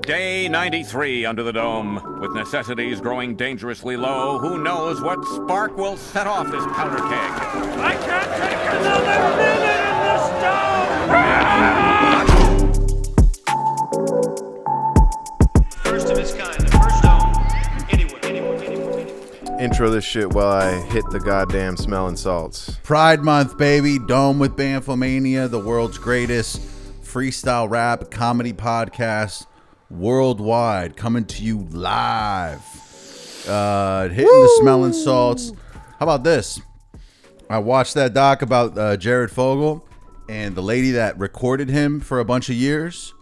Day 93 under the dome. With necessities growing dangerously low, who knows what spark will set off this powder keg? I can't take another minute in the stone! First of its kind, the first dome anywhere. Intro this shit while I hit the goddamn smelling salts. Pride Month, baby. Dome with Bamfomania, the world's greatest freestyle rap comedy podcast worldwide, coming to you live. Hitting the smelling salts. How about this? I watched that doc about Jared Fogle, and the lady that recorded him for a bunch of years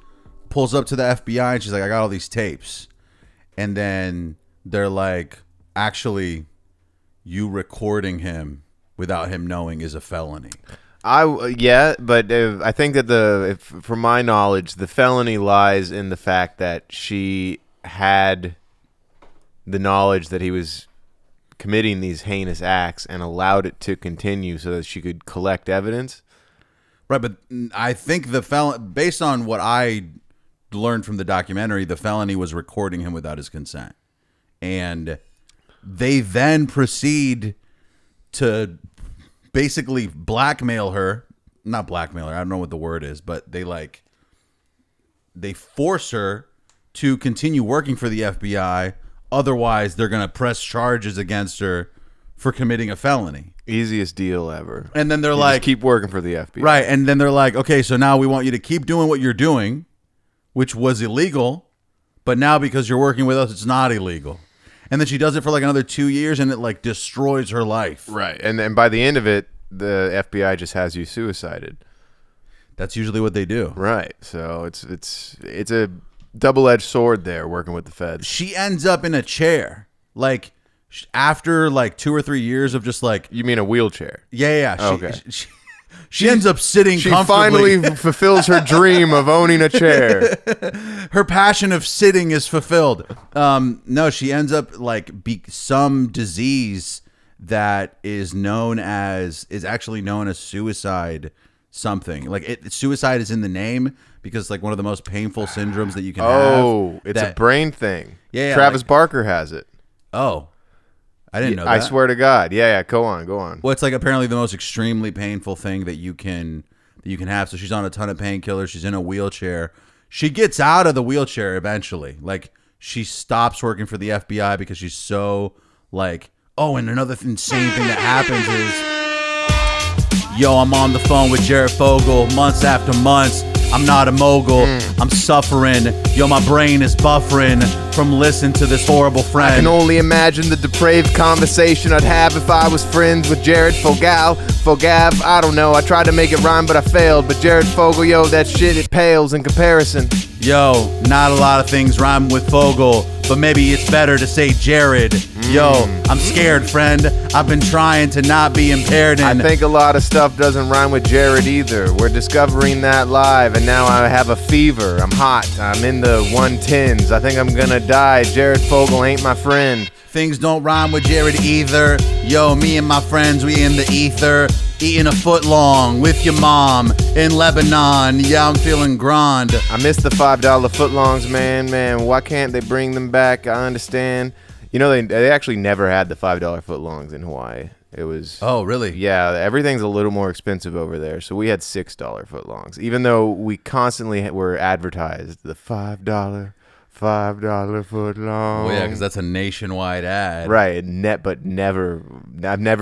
pulls up to the FBI and she's like, I got all these tapes. And then they're like, actually, you recording him without him knowing is a felony. But I think that from my knowledge, the felony lies in the fact that she had the knowledge that he was committing these heinous acts and allowed it to continue so that she could collect evidence. Right, but I think based on what I learned from the documentary, the felony was recording him without his consent. And they then proceed to basically blackmail her. Not blackmail her, I don't know what the word is, but they force her to continue working for the FBI. Otherwise, they're going to press charges against her for committing a felony. Easiest deal ever. And then they're You like, just keep working for the FBI. Right, and then they're like, okay, so now we want you to keep doing what you're doing, which was illegal, but now because you're working with us, it's not illegal. And then she does it for like another 2 years, and it like destroys her life. Right, and then by the end of it, the FBI just has you suicided. That's usually what they do. Right, so it's a double-edged sword there, working with the feds. She ends up in a chair, like after like 2 or 3 years of just like. You mean a wheelchair? Yeah. Okay. She ends up sitting comfortably. She finally fulfills her dream of owning a chair. Her passion of sitting is fulfilled. No, she ends up like some disease that is actually known as suicide something. Like suicide is in the name because it's like one of the most painful syndromes that you can have. Oh, it's a brain thing. Yeah. Travis Barker has it. Oh. I didn't know that. I swear to God. Yeah, go on. Well, it's like apparently the most extremely painful thing that you can have. So she's on a ton of painkillers. She's in a wheelchair. She gets out of the wheelchair eventually. Like she stops working for the FBI because she's so like, oh, and another insane thing that happens is, yo, I'm on the phone with Jared Fogle months after months. I'm not a mogul. I'm suffering. Yo, my brain is buffering from listening to this horrible friend. I can only imagine the depraved conversation I'd have if I was friends with Jared Fogav. I don't know. I tried to make it rhyme, but I failed. But Jared Fogle, yo, that shit, it pales in comparison. Yo, not a lot of things rhyme with Fogle, but maybe it's better to say Jared. Yo, I'm scared, friend. I've been trying to not be impaired. I think a lot of stuff doesn't rhyme with Jared either. We're discovering that live, and now I have a fever. I'm hot. I'm in the 110s. I think I'm gonna die. Jared Fogle ain't my friend. Things don't rhyme with Jared either. Yo, me and my friends, we in the ether. Eating a foot long with your mom in Lebanon. Yeah, I'm feeling grand. I miss the $5 footlongs, man. Why can't they bring them back? I understand. You know, they actually never had the $5 footlongs in Hawaii. It was... Oh, really? Yeah, everything's a little more expensive over there. So we had $6 footlongs, even though we constantly were advertised the $5 footlong. Well, yeah, because that's a nationwide ad. Right, I've never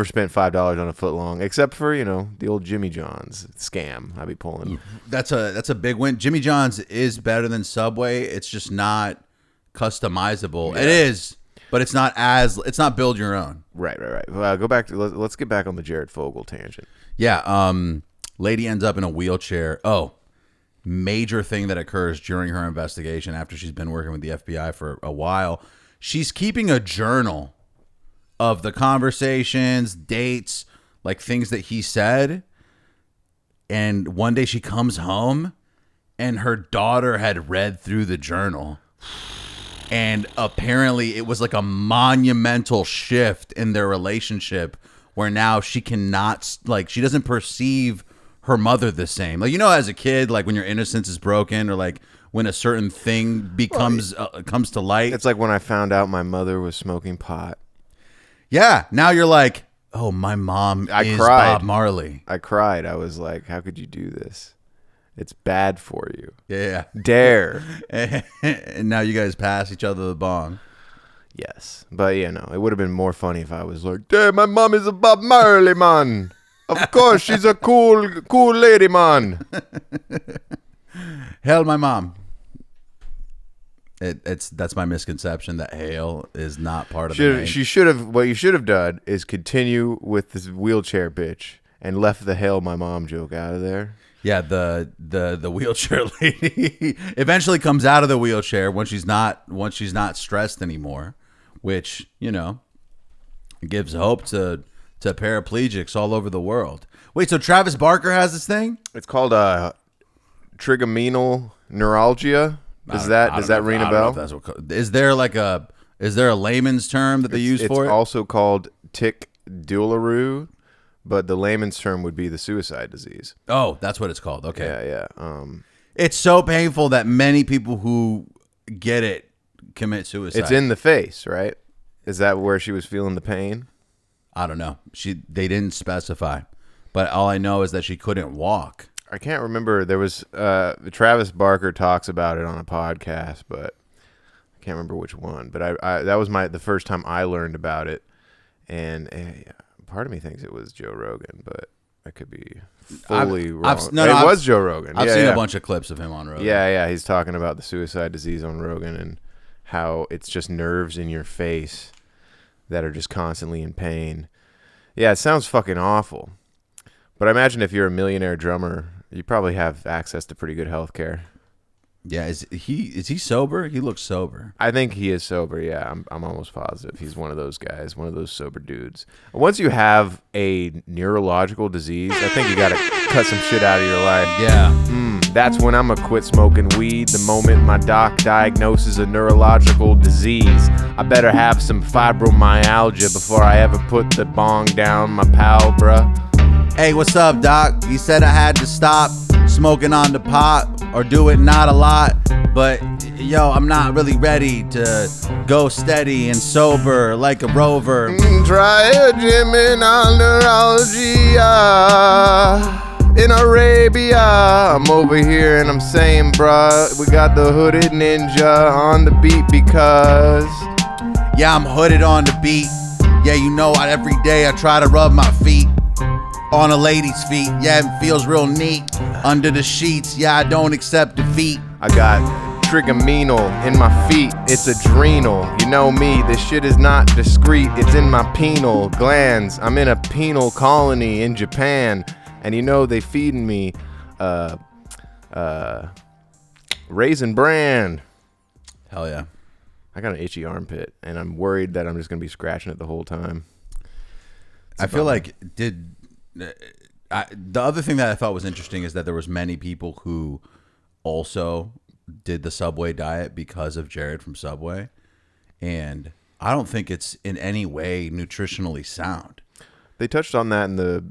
spent $5 on a footlong, except for, the old Jimmy John's scam I be pulling. That's a big win. Jimmy John's is better than Subway. It's just not customizable. Yeah. It is, but it's not build your own. Right. Well, let's get back on the Jared Fogle tangent. Yeah, lady ends up in a wheelchair. Oh, major thing that occurs during her investigation after she's been working with the FBI for a while. She's keeping a journal of the conversations, dates, like things that he said. And one day she comes home and her daughter had read through the journal. And apparently it was like a monumental shift in their relationship where now she cannot, like, she doesn't perceive her mother the same. Like, you know, as a kid, like when your innocence is broken, or like when a certain thing becomes comes to light. It's like when I found out my mother was smoking pot. Yeah, now you're like, oh, my mom is cried. Bob Marley. I cried. I was like, how could you do this? It's bad for you. Yeah. Dare. And now you guys pass each other the bong. Yes. But, you know, it would have been more funny if I was like, damn, my mom is a Bob Marley, man. Of course, she's a cool lady, man. Hail my mom. That's my misconception that hail is not part of the name. She should have. What you should have done is continue with this wheelchair bitch and left the hail my mom joke out of there. Yeah, the wheelchair lady eventually comes out of the wheelchair when she's not stressed anymore, which, you know, gives hope to paraplegics all over the world. Wait, so Travis Barker has this thing? It's called trigeminal neuralgia. Does that ring a bell? Is there a layman's term that they use for it? It's also called tic-douloureux, but the layman's term would be the suicide disease. Oh, that's what it's called. Okay. Yeah. It's so painful that many people who get it commit suicide. It's in the face, right? Is that where she was feeling the pain? I don't know. They didn't specify, but all I know is that she couldn't walk. I can't remember. There was Travis Barker talks about it on a podcast, but I can't remember which one. But that was the first time I learned about it, and part of me thinks it was Joe Rogan, but I could be fully wrong. It was Joe Rogan. I've seen a bunch of clips of him on Rogan. Yeah. He's talking about the suicide disease on Rogan and how it's just nerves in your face that are just constantly in pain. Yeah, it sounds fucking awful. But I imagine if you're a millionaire drummer, you probably have access to pretty good health care. Yeah, is he sober? He looks sober. I think he is sober, yeah. I'm almost positive he's one of those guys, one of those sober dudes. Once you have a neurological disease, I think you got to cut some shit out of your life. Yeah. That's when I'm going to quit smoking weed. The moment my doc diagnoses a neurological disease, I better have some fibromyalgia before I ever put the bong down my pal, bruh. Hey, what's up, doc? He said I had to stop smoking on the pot or do it not a lot, but yo, I'm not really ready to go steady and sober like a rover. Try a Gemini neuralgia in Arabia. I'm over here and I'm saying, bruh, we got the hooded ninja on the beat because yeah, I'm hooded on the beat. Yeah, you know, every day I try to rub my feet on a lady's feet. Yeah, it feels real neat under the sheets. Yeah, I don't accept defeat. I got trigeminal in my feet. It's adrenal. You know me, this shit is not discreet. It's in my penal glands. I'm in a penal colony in Japan, and you know they feeding me Raisin Bran. Hell yeah. I got an itchy armpit, and I'm worried that I'm just gonna be scratching it the whole time. I feel like the other thing that I thought was interesting is that there was many people who also did the Subway diet because of Jared from Subway, and I don't think it's in any way nutritionally sound. They touched on that in the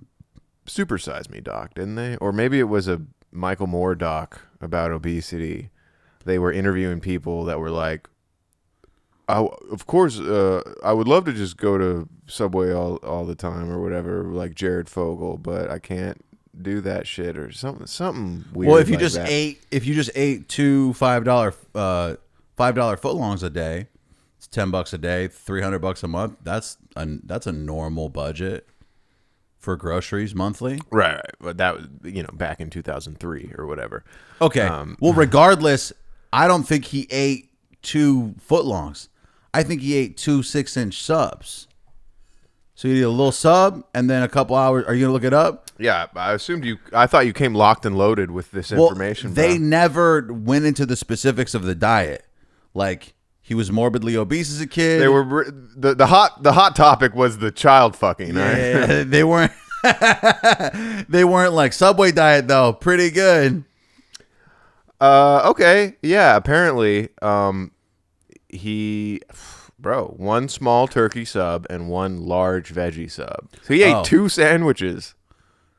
Super Size Me doc, didn't they? Or maybe it was a Michael Moore doc about obesity. They were interviewing people that were like, of course, I would love to just go to Subway all the time or whatever, like Jared Fogle, but I can't do that shit or something weird. Well, if you like just that. ate two $5 footlongs a day, it's $10 a day, $300 a month. That's a normal budget for groceries monthly. Right. But that was, back in 2003 or whatever. Okay. Well, regardless, I don't think he ate 2 footlongs. I think he ate 2 6-inch subs. So you need a little sub and then a couple hours. Are you gonna look it up? Yeah, I thought you came locked and loaded with this information. They never went into the specifics of the diet. Like, he was morbidly obese as a kid. They were the hot topic was the child fucking. Yeah, right? they weren't. They weren't like Subway diet though. Pretty good. Okay. Yeah. Apparently, one small turkey sub and one large veggie sub. So he ate 2 sandwiches.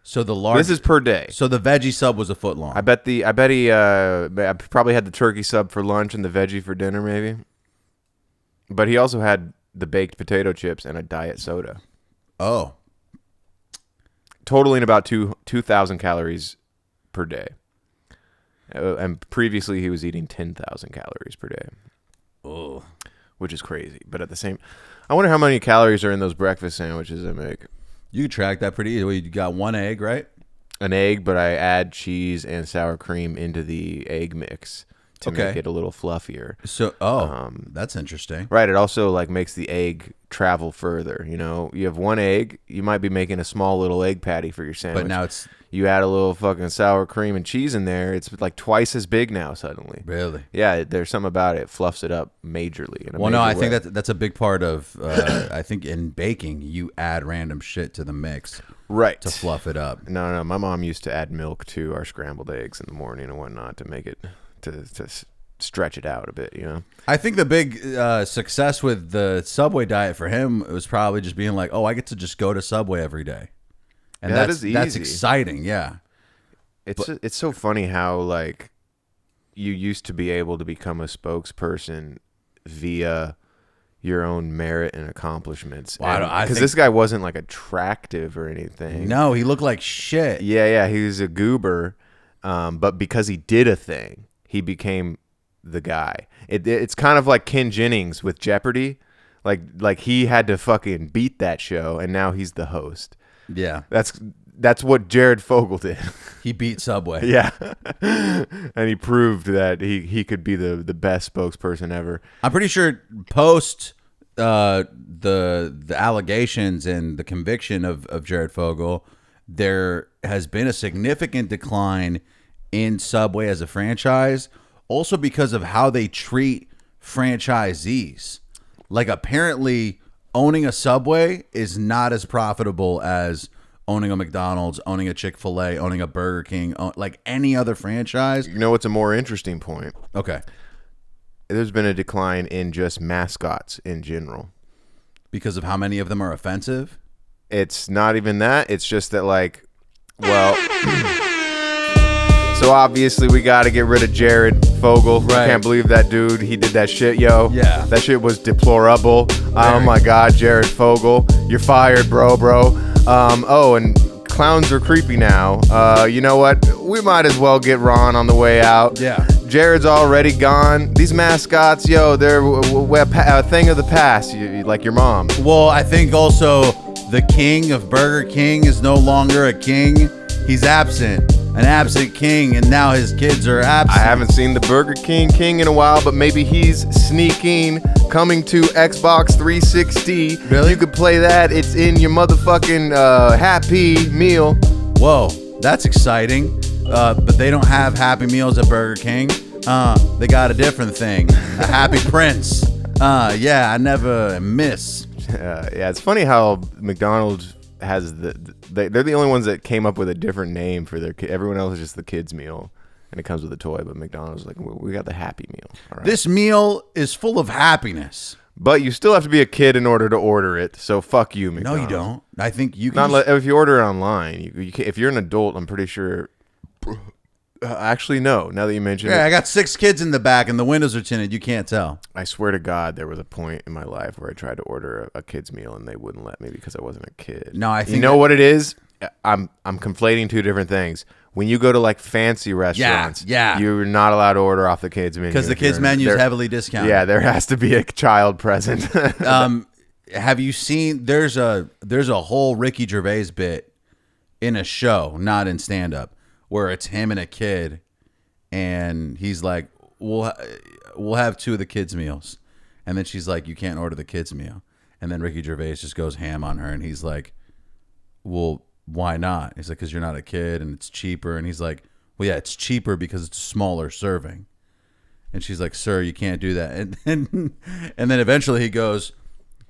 So the large. This is per day. So the veggie sub was a foot long. I bet he I probably had the turkey sub for lunch and the veggie for dinner, maybe. But he also had the baked potato chips and a diet soda. Oh. Totaling about 2,000 calories per day. And previously he was eating 10,000 calories per day. Oh. Which is crazy. But at the same, I wonder how many calories are in those breakfast sandwiches I make. You can track that pretty easily. You got one egg, right? An egg, but I add cheese and sour cream into the egg mix to make it a little fluffier. So, that's interesting. Right. It also like makes the egg travel further. You know, you have one egg, you might be making a small little egg patty for your sandwich. But now it's you add a little fucking sour cream and cheese in there. It's like twice as big now suddenly. really. Yeah, there's something about it. It fluffs it up majorly. In a Well, no, I major way. think that's a big part of. I think in baking, you add random shit to the mix right to fluff it up. No, my mom used to add milk to our scrambled eggs in the morning and whatnot to make it to stretch it out a bit, you know. I think the big success with the Subway diet for him was probably just being like, oh, I get to just go to Subway every day, and Yeah, that is that's easy. exciting. Yeah, It's so funny how like you used to be able to become a spokesperson via your own merit and accomplishments. Well, I because think- this guy wasn't like attractive or anything. no, he looked like shit. Yeah, he was a goober, but because he did a thing, he became the guy. It's kind of like Ken Jennings with Jeopardy. Like he had to fucking beat that show, and now he's the host. Yeah, That's what Jared Fogle did. he beat Subway. Yeah, and he proved that he could be the best spokesperson ever. I'm pretty sure post the allegations and the conviction of Jared Fogle, there has been a significant decline in Subway as a franchise, also because of how they treat franchisees. Like apparently owning a Subway is not as profitable as owning a McDonald's, owning a Chick-fil-A, owning a Burger King, like any other franchise. You know what's a more interesting point? Okay. There's been a decline in just mascots in general. Because of how many of them are offensive? It's not even that. It's just that, like, well, so obviously we got to get rid of Jared Fogle. Right. I can't believe that dude. He did that shit, yo. Yeah. That shit was deplorable. Oh Very. my God, Jared Fogle. You're fired, bro. Oh, and clowns are creepy now. You know what? We might as well get Ron on the way out. Yeah. Jared's already gone. These mascots, yo, they're a thing of the past, like your mom. Well, I think also the king of Burger King is no longer a king. He's absent. An absent king, and now his kids are absent. I haven't seen the Burger King in a while, but maybe he's sneaking, coming to Xbox 360. Really? You could play that. It's in your motherfucking Happy Meal. Whoa, that's exciting. But they don't have Happy Meals at Burger King. They got a different thing. A Happy Prince. Yeah, I never miss. Yeah, it's funny how McDonald's has they're the only ones that came up with a different name for their kid. Everyone else is just the kids meal, and it comes with a toy. But McDonald's is like, we got the Happy Meal. All right. This meal is full of happiness. But you still have to be a kid in order to order it. So fuck you, No, McDonald's. you don't. I think you can. If you order it online, you can, if you're an adult, I'm pretty sure. Actually, no. Now that you mention Yeah, I it, got 6 kids in the back, and the windows are tinted. You can't tell. I swear to God, there was a point in my life where I tried to order a kid's meal and they wouldn't let me because I wasn't a kid. No, I think you know that- what it is. I'm conflating two different things. When you go to like fancy restaurants, yeah. you're not allowed to order off the kids menu Because the if you're kids in- menu is there- heavily discounted. Yeah, there has to be a child present. Have you seen? There's a whole Ricky Gervais bit in a show, not in stand up, where it's him and a kid, and he's like, "We'll have 2 of the kids' meals," and then she's like, "You can't order the kids' meal," and then Ricky Gervais just goes ham on her, and he's like, "Well, why not?" He's like, "Because you're not a kid, and it's cheaper," and he's like, "Well, yeah, it's cheaper because it's a smaller serving," and she's like, "Sir, you can't do that," and then eventually he goes,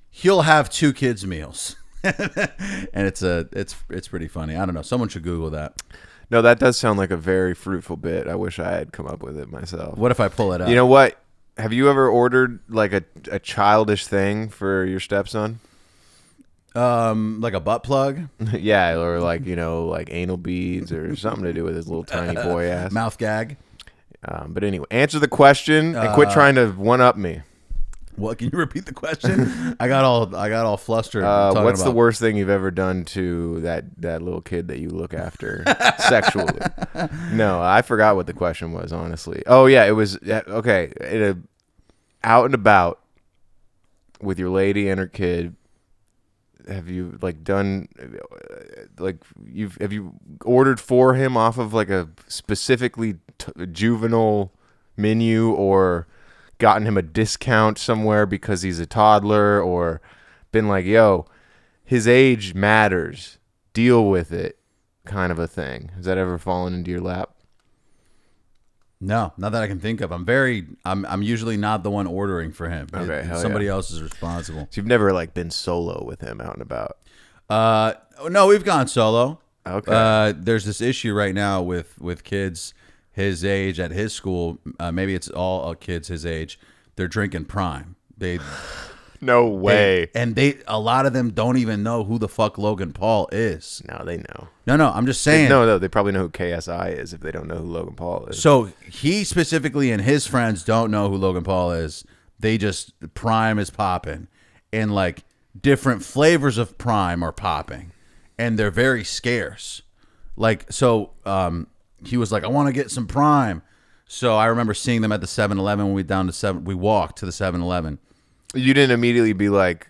"He'll have 2 kids' meals," and it's pretty funny. I don't know. Someone should Google that. No, that does sound like a very fruitful bit. I wish I had come up with it myself. What if I pull it up? You know what? Have you ever ordered like a childish thing for your stepson? Like a butt plug, Yeah, or like, you know, like anal beads or something to do with his little tiny boy ass. mouth gag. But anyway, answer the question and quit trying to one up me. What? Can you repeat the question? I got all flustered. talking What's the about- worst thing you've ever done to that little kid that you look after sexually? No, I forgot what the question was, honestly. Oh yeah, it was okay. Out and about with your lady and her kid. Have you have you ordered for him off of like a specifically juvenile menu, or gotten him a discount somewhere because he's a toddler, or been like, yo, his age matters, deal with it, kind of a thing? Has that ever fallen into your lap? No, not that I can think of. I'm usually not the one ordering for him. Okay, hell somebody yeah. else is responsible. So you've never like been solo with him out and about? No, we've gone solo. Okay. There's this issue right now with kids his age at his school. Maybe it's all kids his age. They're drinking Prime. No way. A lot of them don't even know who the fuck Logan Paul is. No, they know. No, I'm just saying. No, they probably know who KSI is if they don't know who Logan Paul is. So he specifically and his friends don't know who Logan Paul is. They just, Prime is popping, and like different flavors of Prime are popping, and they're very scarce. Like, so he was like, I want to get some Prime. So I remember seeing them at the 7-Eleven when we walked to the 7-Eleven. You didn't immediately be like,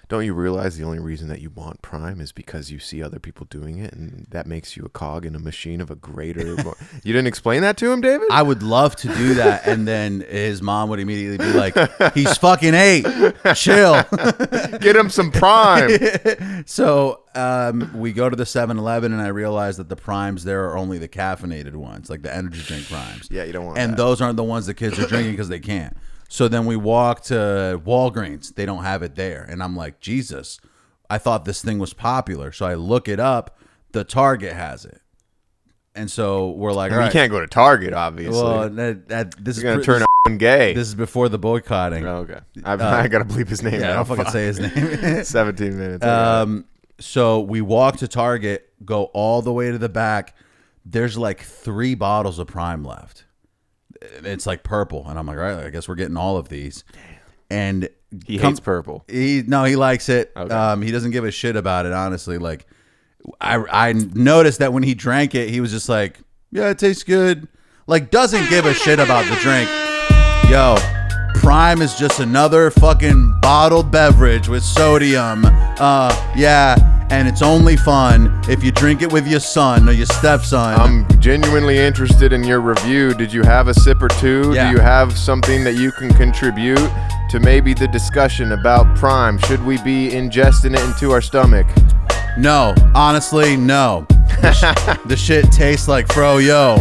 don't you realize the only reason that you want Prime is because you see other people doing it, and that makes you a cog in a machine of a greater... You didn't explain that to him, David? I would love to do that, and then his mom would immediately be like, he's fucking 8. Chill. Get him some Prime. So we go to the 7-Eleven, and I realize that the Primes there are only the caffeinated ones, like the energy drink Primes. Yeah, you don't want and that. those aren't the ones the kids are drinking because they can't. So then we walk to Walgreens. They don't have it there. And I'm like, Jesus, I thought this thing was popular. So I look it up. The Target has it. And so we're like, all You right. can't go to Target, obviously. Well, this You're going to turn on gay. This is before the boycotting. Oh, okay. I got to bleep his name Yeah, now. don't fucking say his name. 17 minutes. So we walk to Target, go all the way to the back. There's like 3 bottles of Prime left. It's like purple, and I'm like, all right, I guess we're getting all of these. And He hates purple. He likes it. Okay. He doesn't give a shit about it, honestly. Like, I noticed that when he drank it, he was just like, yeah, it tastes good. Like, doesn't give a shit about the drink. Yo, Prime is just another fucking bottled beverage with sodium. Yeah. And it's only fun if you drink it with your son or your stepson. I'm genuinely interested in your review. Did you have a sip or two? Yeah. Do you have something that you can contribute to maybe the discussion about Prime? Should we be ingesting it into our stomach? No, honestly, no. The shit tastes like Froyo.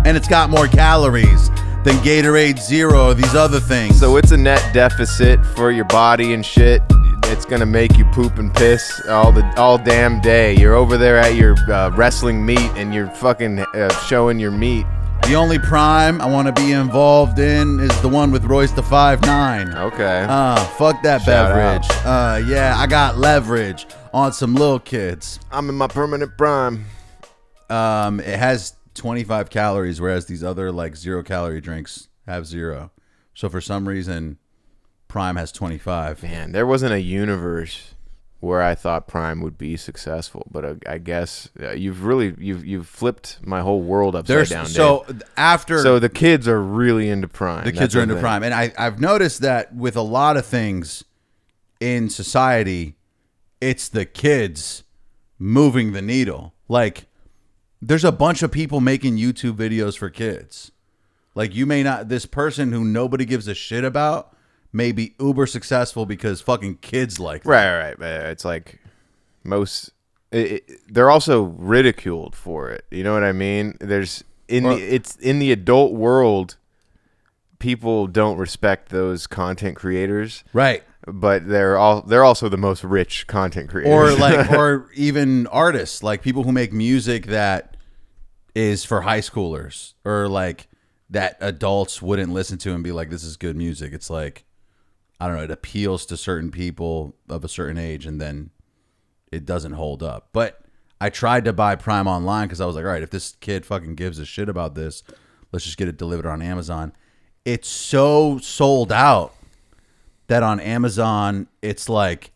And it's got more calories than Gatorade Zero or these other things. So it's a net deficit for your body and shit. It's gonna make you poop and piss all damn day. You're over there at your wrestling meet and you're fucking showing your meat. The only Prime I want to be involved in is the one with Royce the 5'9". Okay. Fuck that Shout beverage. Yeah, I got leverage on some little kids. I'm in my permanent prime. It has 25 calories, whereas these other like 0-calorie drinks have 0. So for some reason, Prime has 25. Man, there wasn't a universe where I thought Prime would be successful, but I guess you've flipped my whole world upside down. So Dave. So the kids are really into Prime. The kids are into Prime, and I've noticed that with a lot of things in society, it's the kids moving the needle. Like, there's a bunch of people making YouTube videos for kids. Like, you may not, this person who nobody gives a shit about may be uber successful because fucking kids like them. Right. It's like they're also ridiculed for it. You know what I mean? It's in the adult world, people don't respect those content creators. Right. But they're also the most rich content creators. Or even artists, like people who make music that is for high schoolers, or like that adults wouldn't listen to and be like, this is good music. It's like, I don't know, it appeals to certain people of a certain age, and then it doesn't hold up. But I tried to buy Prime online because I was like, all right, if this kid fucking gives a shit about this, let's just get it delivered on Amazon. It's so sold out that on Amazon, it's like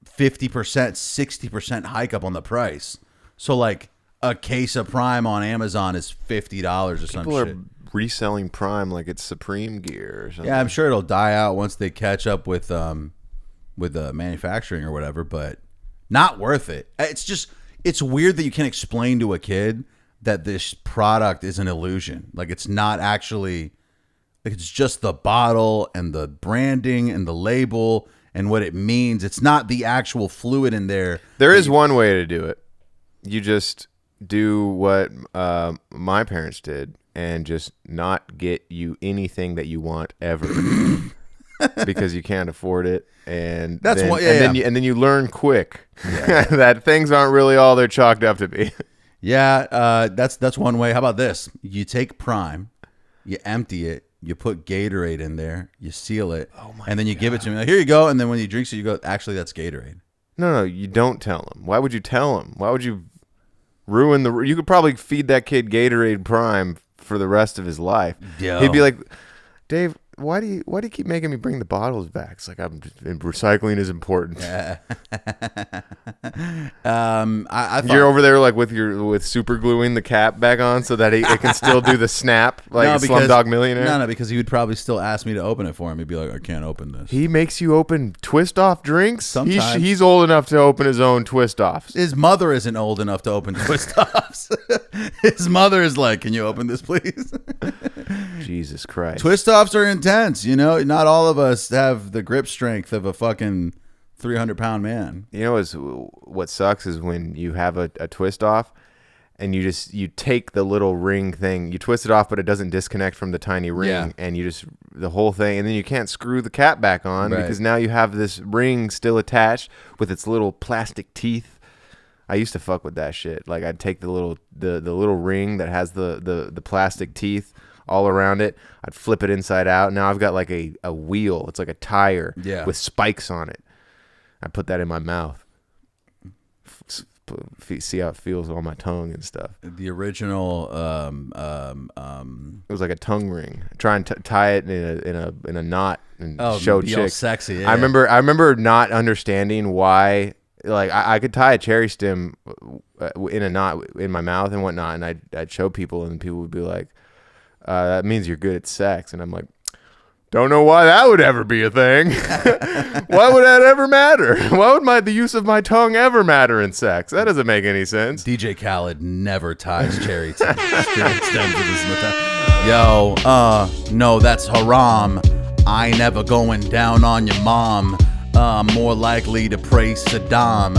50%, 60% hike up on the price. So like a case of Prime on Amazon is $50 or some People shit. are reselling Prime like it's Supreme gear or something. Yeah, I'm sure it'll die out once they catch up with manufacturing or whatever, but not worth it. It's weird that you can't explain to a kid that this product is an illusion. Like it's not actually, like it's just the bottle and the branding and the label and what it means. It's not the actual fluid in there. There is one way to do it. You just do what my parents did and just not get you anything that you want ever because you can't afford it. And That's then, what, and then you learn quick that things aren't really all they're chalked up to be. Yeah, that's one way. How about this? You take Prime, you empty it, you put Gatorade in there, you seal it, and then you give it to me. Like, here you go. And then when he drinks it, you go, actually, that's Gatorade. No, you don't tell him. Why would you tell him? Why would you ruin the? You could probably feed that kid Gatorade Prime for the rest of his life. Yo. He'd be like, Dave, why do you keep making me bring the bottles back? It's like recycling is important. I thought, You're over there like with super gluing the cap back on so that it can still do the snap like Slumdog Millionaire. No, because he would probably still ask me to open it for him. He'd be like, I can't open this. He makes you open twist off drinks. Sometimes. He's old enough to open his own twist offs. His mother isn't old enough to open twist offs. His mother is like, can you open this, please? Jesus Christ. Twist offs are intense. You know, not all of us have the grip strength of a fucking 300-pound man. You know what sucks is when you have a twist off and you take the little ring thing, you twist it off, but it doesn't disconnect from the tiny ring, and the whole thing, and then you can't screw the cap back on because now you have this ring still attached with its little plastic teeth. I used to fuck with that shit. Like I'd take the little ring that has the plastic teeth all around it. I'd flip it inside out. Now I've got like a wheel. It's like a tire with spikes on it. I put that in my mouth. See how it feels on my tongue and stuff. The original, It was like a tongue ring. Try and tie it in a knot and show be all chicks. sexy. Yeah. I remember not understanding why. Like I could tie a cherry stem in a knot in my mouth and whatnot, and I'd show people, and people would be like, "That means you're good at sex," and I'm like, don't know why that would ever be a thing. Why would that ever matter? Why would the use of my tongue ever matter in sex? That doesn't make any sense. DJ Khaled never ties cherry stems with his mouth. Yo, no, that's haram. I ain't never going down on your mom. I'm more likely to praise Saddam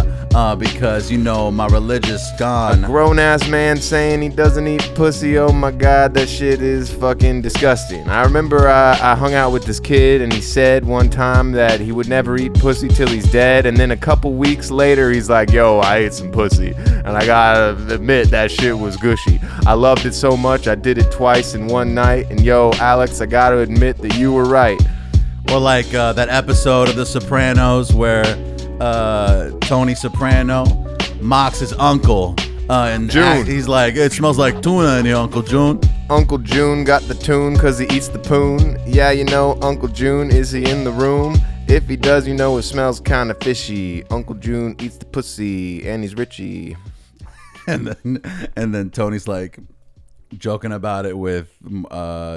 because, you know, my religious gone. Grown-ass man saying he doesn't eat pussy. Oh, my God, that shit is fucking disgusting. I remember I hung out with this kid, and he said one time that he would never eat pussy till he's dead, and then a couple weeks later, he's like, yo, I ate some pussy, and I gotta admit, that shit was gushy. I loved it so much, I did it twice in one night, and yo, Alex, I gotta admit that you were right. Or like that episode of The Sopranos where Tony Soprano mocks his uncle. And June. He's like, it smells like tuna in here, Uncle June. Uncle June got the tune cause he eats the poon. Yeah, you know, Uncle June, is he in the room? If he does, you know it smells kinda fishy. Uncle June eats the pussy and he's Richie. And then Tony's like joking about it with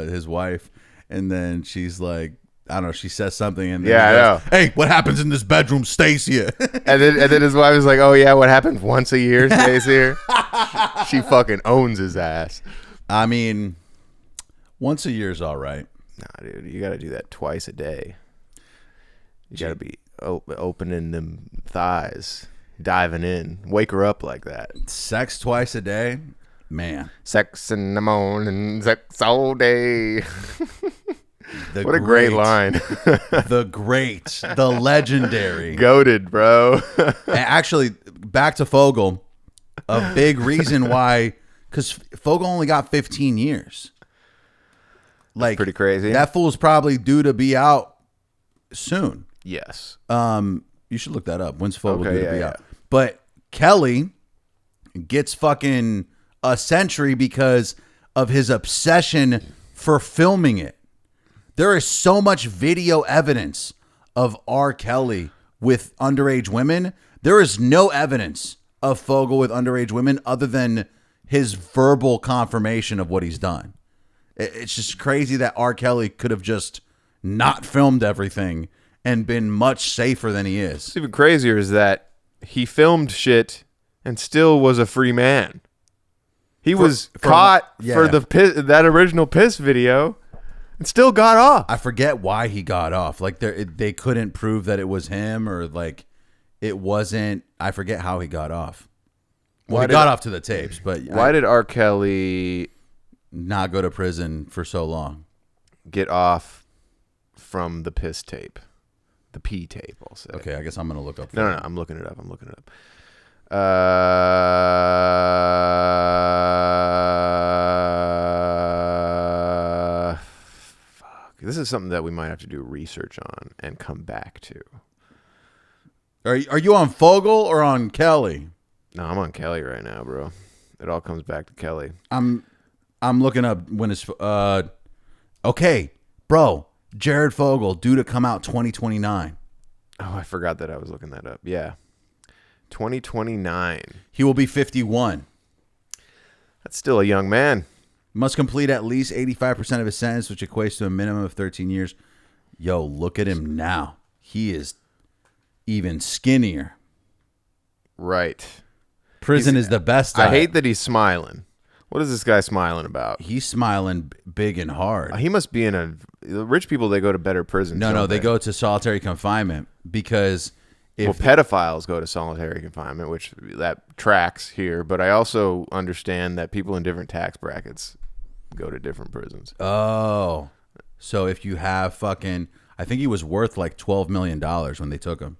his wife. And then she's like, I don't know, she says something and then I know. Hey, what happens in this bedroom stays here. And then his wife was like, oh yeah, what happens once a year stays here? She fucking owns his ass. I mean, once a year's all right. Nah, dude, you gotta do that twice a day. You gotta be opening them thighs, diving in, wake her up like that. Sex twice a day? Man. Sex in the morning, sex all day. What a great line. the legendary. Goated, bro. Actually, back to Fogel. A big reason why, because Fogel only got 15 years. Like, pretty crazy. That fool's probably due to be out soon. Yes. You should look that up. When's Fogel Okay, due to be yeah. out? But Kelly gets fucking a century because of his obsession for filming it. There is so much video evidence of R. Kelly with underage women. There is no evidence of Fogel with underage women other than his verbal confirmation of what he's done. It's just crazy that R. Kelly could have just not filmed everything and been much safer than he is. What's even crazier is that he filmed shit and still was a free man. He was caught for that original piss video and still got off. I forget why he got off. Like they couldn't prove that it was him, or like it wasn't. I forget how he got off. Well, he got off to the tapes, but why did R. Kelly not go to prison for so long? Get off from the piss tape, the pee tape? I'll say. Okay, I guess I'm gonna look up. No, I'm looking it up. Fuck. This is something that we might have to do research on and come back to. Are you on Fogel or on Kelly? No, I'm on Kelly right now, bro. It all comes back to Kelly. I'm looking up when it's okay, bro. Jared Fogel due to come out 2029. Oh, I forgot that I was looking that up. Yeah. 2029. He will be 51. That's still a young man. Must complete at least 85% of his sentence, which equates to a minimum of 13 years. Yo, look at him now. He is even skinnier. Right. Prison is the best. I hate that he's smiling. What is this guy smiling about? He's smiling big and hard. He must be in a... The rich people, they go to better prisons. No, they go to solitary confinement because... pedophiles go to solitary confinement, which that tracks here. But I also understand that people in different tax brackets go to different prisons. Oh. So if you have fucking... I think he was worth like $12 million when they took him.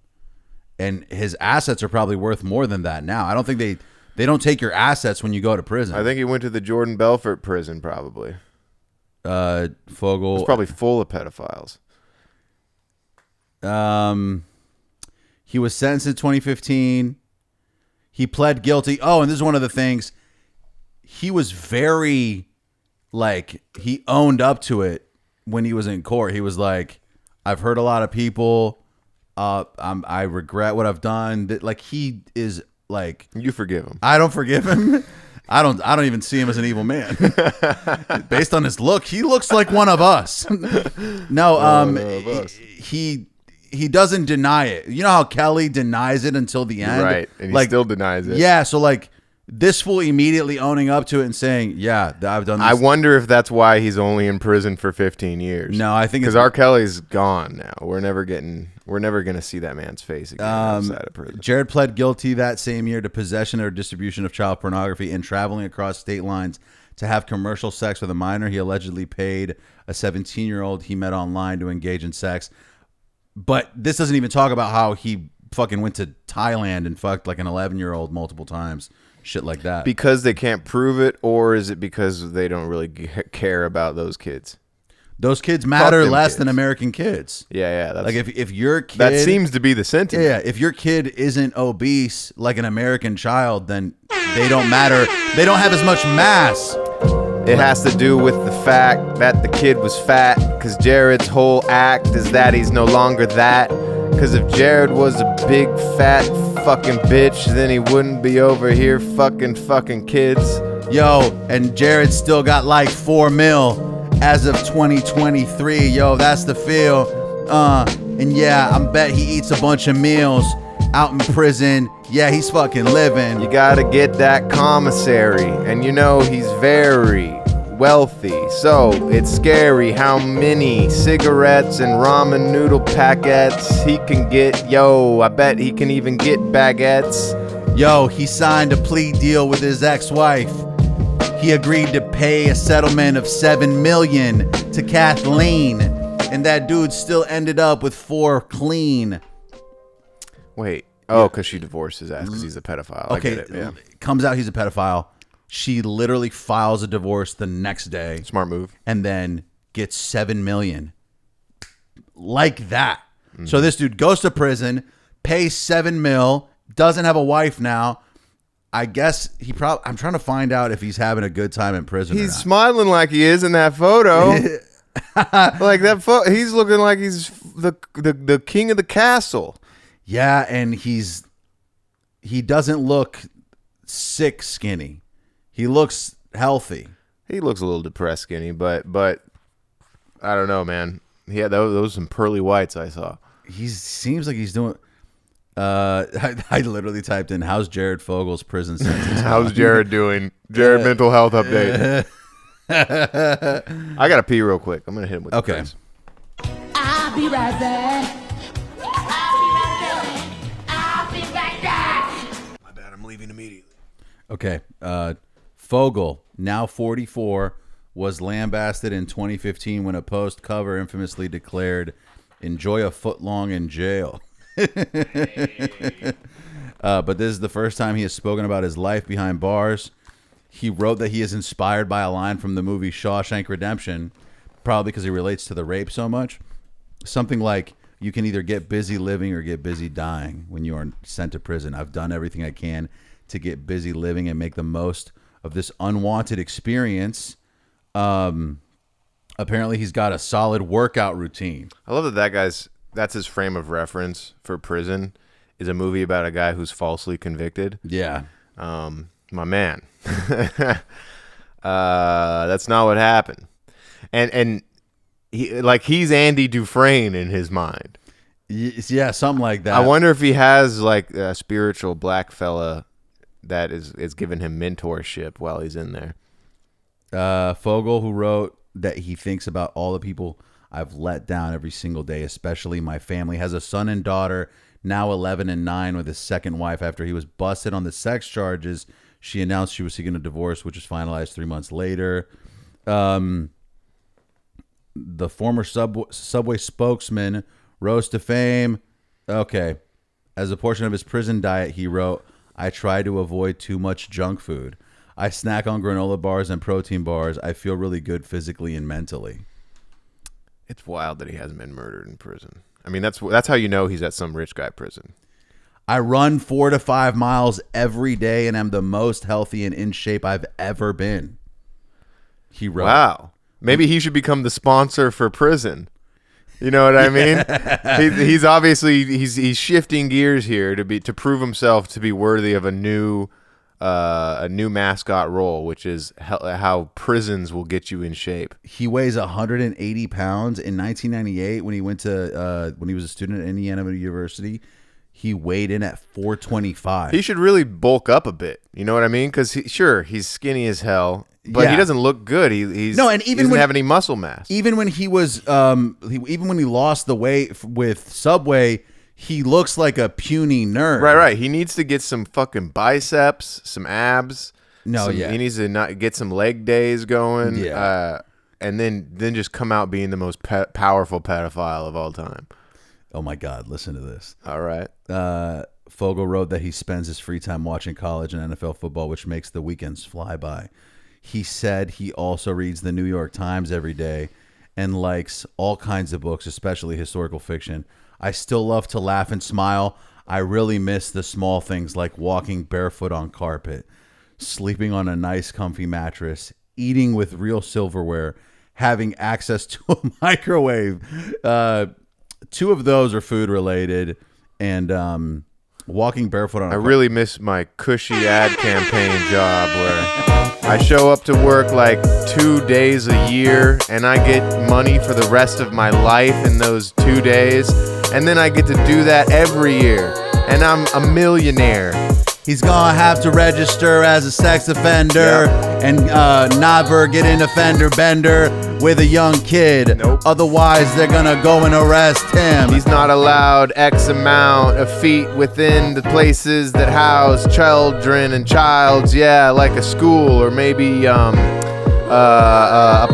And his assets are probably worth more than that now. I don't think they don't take your assets when you go to prison. I think he went to the Jordan Belfort prison probably. Fogel... It's probably full of pedophiles. He was sentenced in 2015. He pled guilty. Oh, and this is one of the things. He was very, like, he owned up to it when he was in court. He was like, I've hurt a lot of people. I regret what I've done. Like, he is like... You forgive him. I don't forgive him. I don't even see him as an evil man. Based on his look, he looks like one of us. No, he doesn't deny it. You know how Kelly denies it until the end? Right, and he still denies it. Yeah, so like this fool immediately owning up to it and saying, yeah, I've done this. I wonder if that's why he's only in prison for 15 years. No, I think because R. Kelly's gone now. We're never going to see that man's face again outside of prison. Jared pled guilty that same year to possession or distribution of child pornography and traveling across state lines to have commercial sex with a minor. He allegedly paid a 17-year-old he met online to engage in sex. But this doesn't even talk about how he fucking went to Thailand and fucked like an 11-year-old multiple times. Shit like that. Because they can't prove it, or is it because they don't really care about those kids? Those kids matter less than American kids. Yeah. That's, like if your kid... That seems to be the sentiment. Yeah, if your kid isn't obese like an American child, then they don't matter. They don't have as much mass. It has to do with the fact that the kid was fat, because Jared's whole act is that he's no longer that. Because if Jared was a big fat fucking bitch, then he wouldn't be over here fucking kids. Yo, and Jared still got like 4 mil as of 2023. Yo, that's the feel. And yeah, I bet he eats a bunch of meals out in prison. Yeah, he's fucking living. You gotta get that commissary, and you know he's very wealthy, so it's scary how many cigarettes and ramen noodle packets he can get. Yo, I bet he can even get baguettes. Yo, he signed a plea deal with his ex-wife. He agreed to pay a settlement of $7 million to Kathleen, and that dude still ended up with 4 clean. Wait. Oh, because she divorced his ass because he's a pedophile. Okay, I get it. Yeah. Comes out he's a pedophile. She literally files a divorce the next day. Smart move. And then gets $7 million. Like that. So this dude goes to prison, pays $7 million, doesn't have a wife now. I guess I'm trying to find out if he's having a good time in prison. He's smiling like he is in that photo. Like that photo, he's looking like he's the king of the castle. Yeah, and he doesn't look sick skinny. He looks healthy. He looks a little depressed skinny, but I don't know, man. Yeah, those some pearly whites I saw. He seems like he's doing. I literally typed in how's Jared Fogel's prison sentence. How's Jared doing? Jared mental health update. I gotta pee real quick. I'm gonna hit him with okay. I'll be right back. I'll be right back. My bad. I'm leaving immediately. Okay. Fogel, now 44, was lambasted in 2015 when a Post cover infamously declared, "Enjoy a foot long in jail." But this is the first time he has spoken about his life behind bars. He wrote that he is inspired by a line from the movie Shawshank Redemption, probably because he relates to the rape so much. Something like, "You can either get busy living or get busy dying when you are sent to prison. I've done everything I can to get busy living and make the most of this unwanted experience." Apparently he's got a solid workout routine. I love that's his frame of reference for prison, is a movie about a guy who's falsely convicted. Yeah. My man. That's not what happened. And he's Andy Dufresne in his mind. Yeah, something like that. I wonder if he has like a spiritual black fella that is giving him mentorship while he's in there. Fogel, who wrote that he thinks about all the people I've let down every single day, especially my family, has a son and daughter, now 11 and 9, with his second wife. After he was busted on the sex charges, she announced she was seeking a divorce, which was finalized 3 months later. The former Subway spokesman rose to fame. Okay. As a portion of his prison diet, he wrote, "I try to avoid too much junk food. I snack on granola bars and protein bars. I feel really good physically and mentally." It's wild that he hasn't been murdered in prison. I mean, that's how you know he's at some rich guy prison. "I run 4 to 5 miles every day and am the most healthy and in shape I've ever been," he wrote. Wow. Maybe he should become the sponsor for prison. You know what I mean? He's obviously he's shifting gears here to prove himself to be worthy of a new mascot role, which is how prisons will get you in shape. He weighs 180 pounds. In 1998, when he was a student at Indiana University, he weighed in at 425. He should really bulk up a bit. You know what I mean? Because he's skinny as hell, but he doesn't look good. He doesn't have any muscle mass. Even when he was, even when he lost the weight with Subway, he looks like a puny nerd. Right. He needs to get some fucking biceps, some abs. He needs to get some leg days going. Yeah. And then just come out being the most powerful pedophile of all time. Oh my God! Listen to this. All right. Fogel wrote that he spends his free time watching college and NFL football, which makes the weekends fly by. He said he also reads the New York Times every day and likes all kinds of books, especially historical fiction. "I still love to laugh and smile. I really miss the small things like walking barefoot on carpet, sleeping on a nice comfy mattress, eating with real silverware, having access to a microwave." 2 of those are food related, and walking barefoot on. I really miss my cushy ad campaign job where I show up to work like 2 days a year, and I get money for the rest of my life in those 2 days, and then I get to do that every year, and I'm a millionaire. He's gonna have to register as a sex offender and never get in a fender bender with a young kid. Nope. Otherwise, they're gonna go and arrest him. He's not allowed X amount of feet within the places that house children and childs. Yeah, like a school or maybe a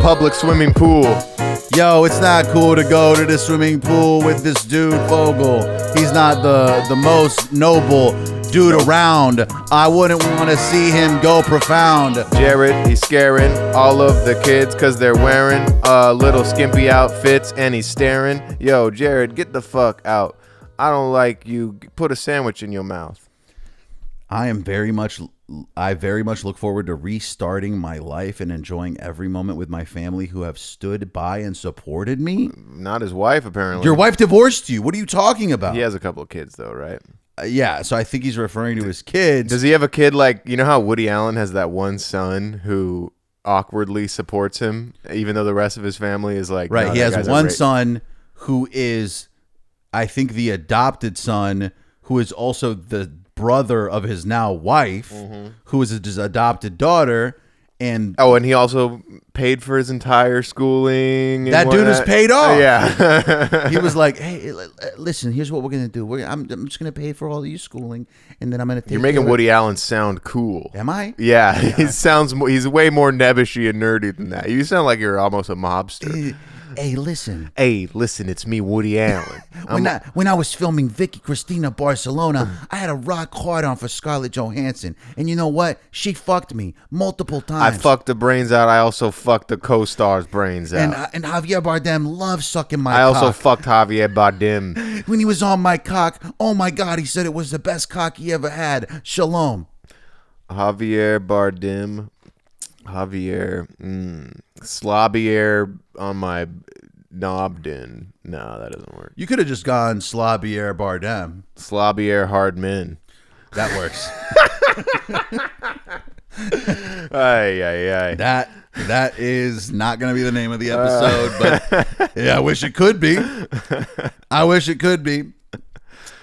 public swimming pool. Yo, it's not cool to go to the swimming pool with this dude Fogel. He's not the most noble dude around. I wouldn't want to see him go profound. Jared, he's scaring all of the kids because they're wearing little skimpy outfits and he's staring. Yo, Jared, get the fuck out. I don't like you. Put a sandwich in your mouth. I very much look forward to restarting my life and enjoying every moment with my family who have stood by and supported me. Not his wife, apparently. Your wife divorced you. What are you talking about? He has a couple of kids, though, right? Yeah, so I think he's referring to his kids. Does he have a kid like, you know how Woody Allen has that one son who awkwardly supports him, even though the rest of his family is like... Right, no, he that has guy's a one son who is, I think, the adopted son, who is also the brother of his now wife, who is his adopted daughter, and Oh, and he also paid for his entire schooling. And that dude is paid off. Yeah. He was like, "Hey, listen, here's what we're gonna do. I'm just gonna pay for all of your schooling, and then I'm gonna take You're making care of-" Woody Allen sound cool. Am I? Yeah, he's way more nebbishy and nerdy than that. You sound like you're almost a mobster. Hey, listen. Hey, listen, it's me, Woody Allen. When I was filming Vicky Cristina Barcelona, I had a rock hard on for Scarlett Johansson, and you know what? She fucked me multiple I times. fucked the brains out. I also fucked the co-star's brains out. And Javier Bardem loves sucking my I cock. also fucked Javier Bardem. When he was on my cock, oh my God, he said it was the best cock he ever had. Shalom. Javier Bardem. Slobbier on my knobden. No, that doesn't work. You could have just gone Slabier Bardem. Slobbier hard men. That works. Ay. That is not going to be the name of the episode, but yeah, I wish it could be. I wish it could be.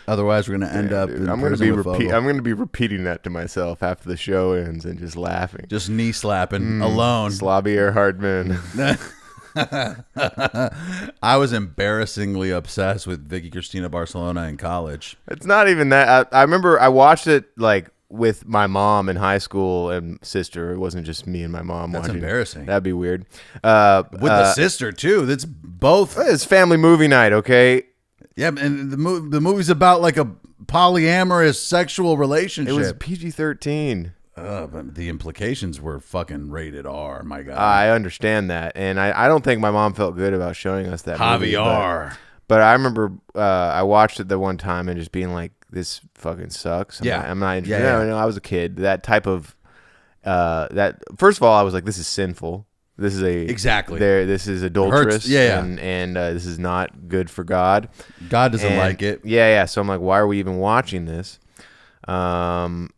Otherwise, we're going to end up in I'm going prison with Vogel. to be repeating that to myself after the show ends and just laughing. Just knee slapping alone. Slobbier hard men. I was embarrassingly obsessed with Vicky Cristina Barcelona in college. It's not even that. I remember I watched it like with my mom in high school and sister. It wasn't just me and my mom That's watching. embarrassing. That'd be weird. With the sister too. That's both. It's family movie night, okay? Yeah, and the movie's about like a polyamorous sexual relationship. It was PG-13. But the implications were fucking rated R. My God. I understand that, and I don't think my mom felt good about showing us that movie, Javier. But I remember I watched it the one time and just being like, "This fucking sucks." I'm not interested. Yeah. No, I was a kid. That type of that. First of all, I was like, "This is sinful. This is Exactly. This is adulterous. Yeah. And this is not good for God. God doesn't like it. Yeah. So I'm like, why are we even watching this? And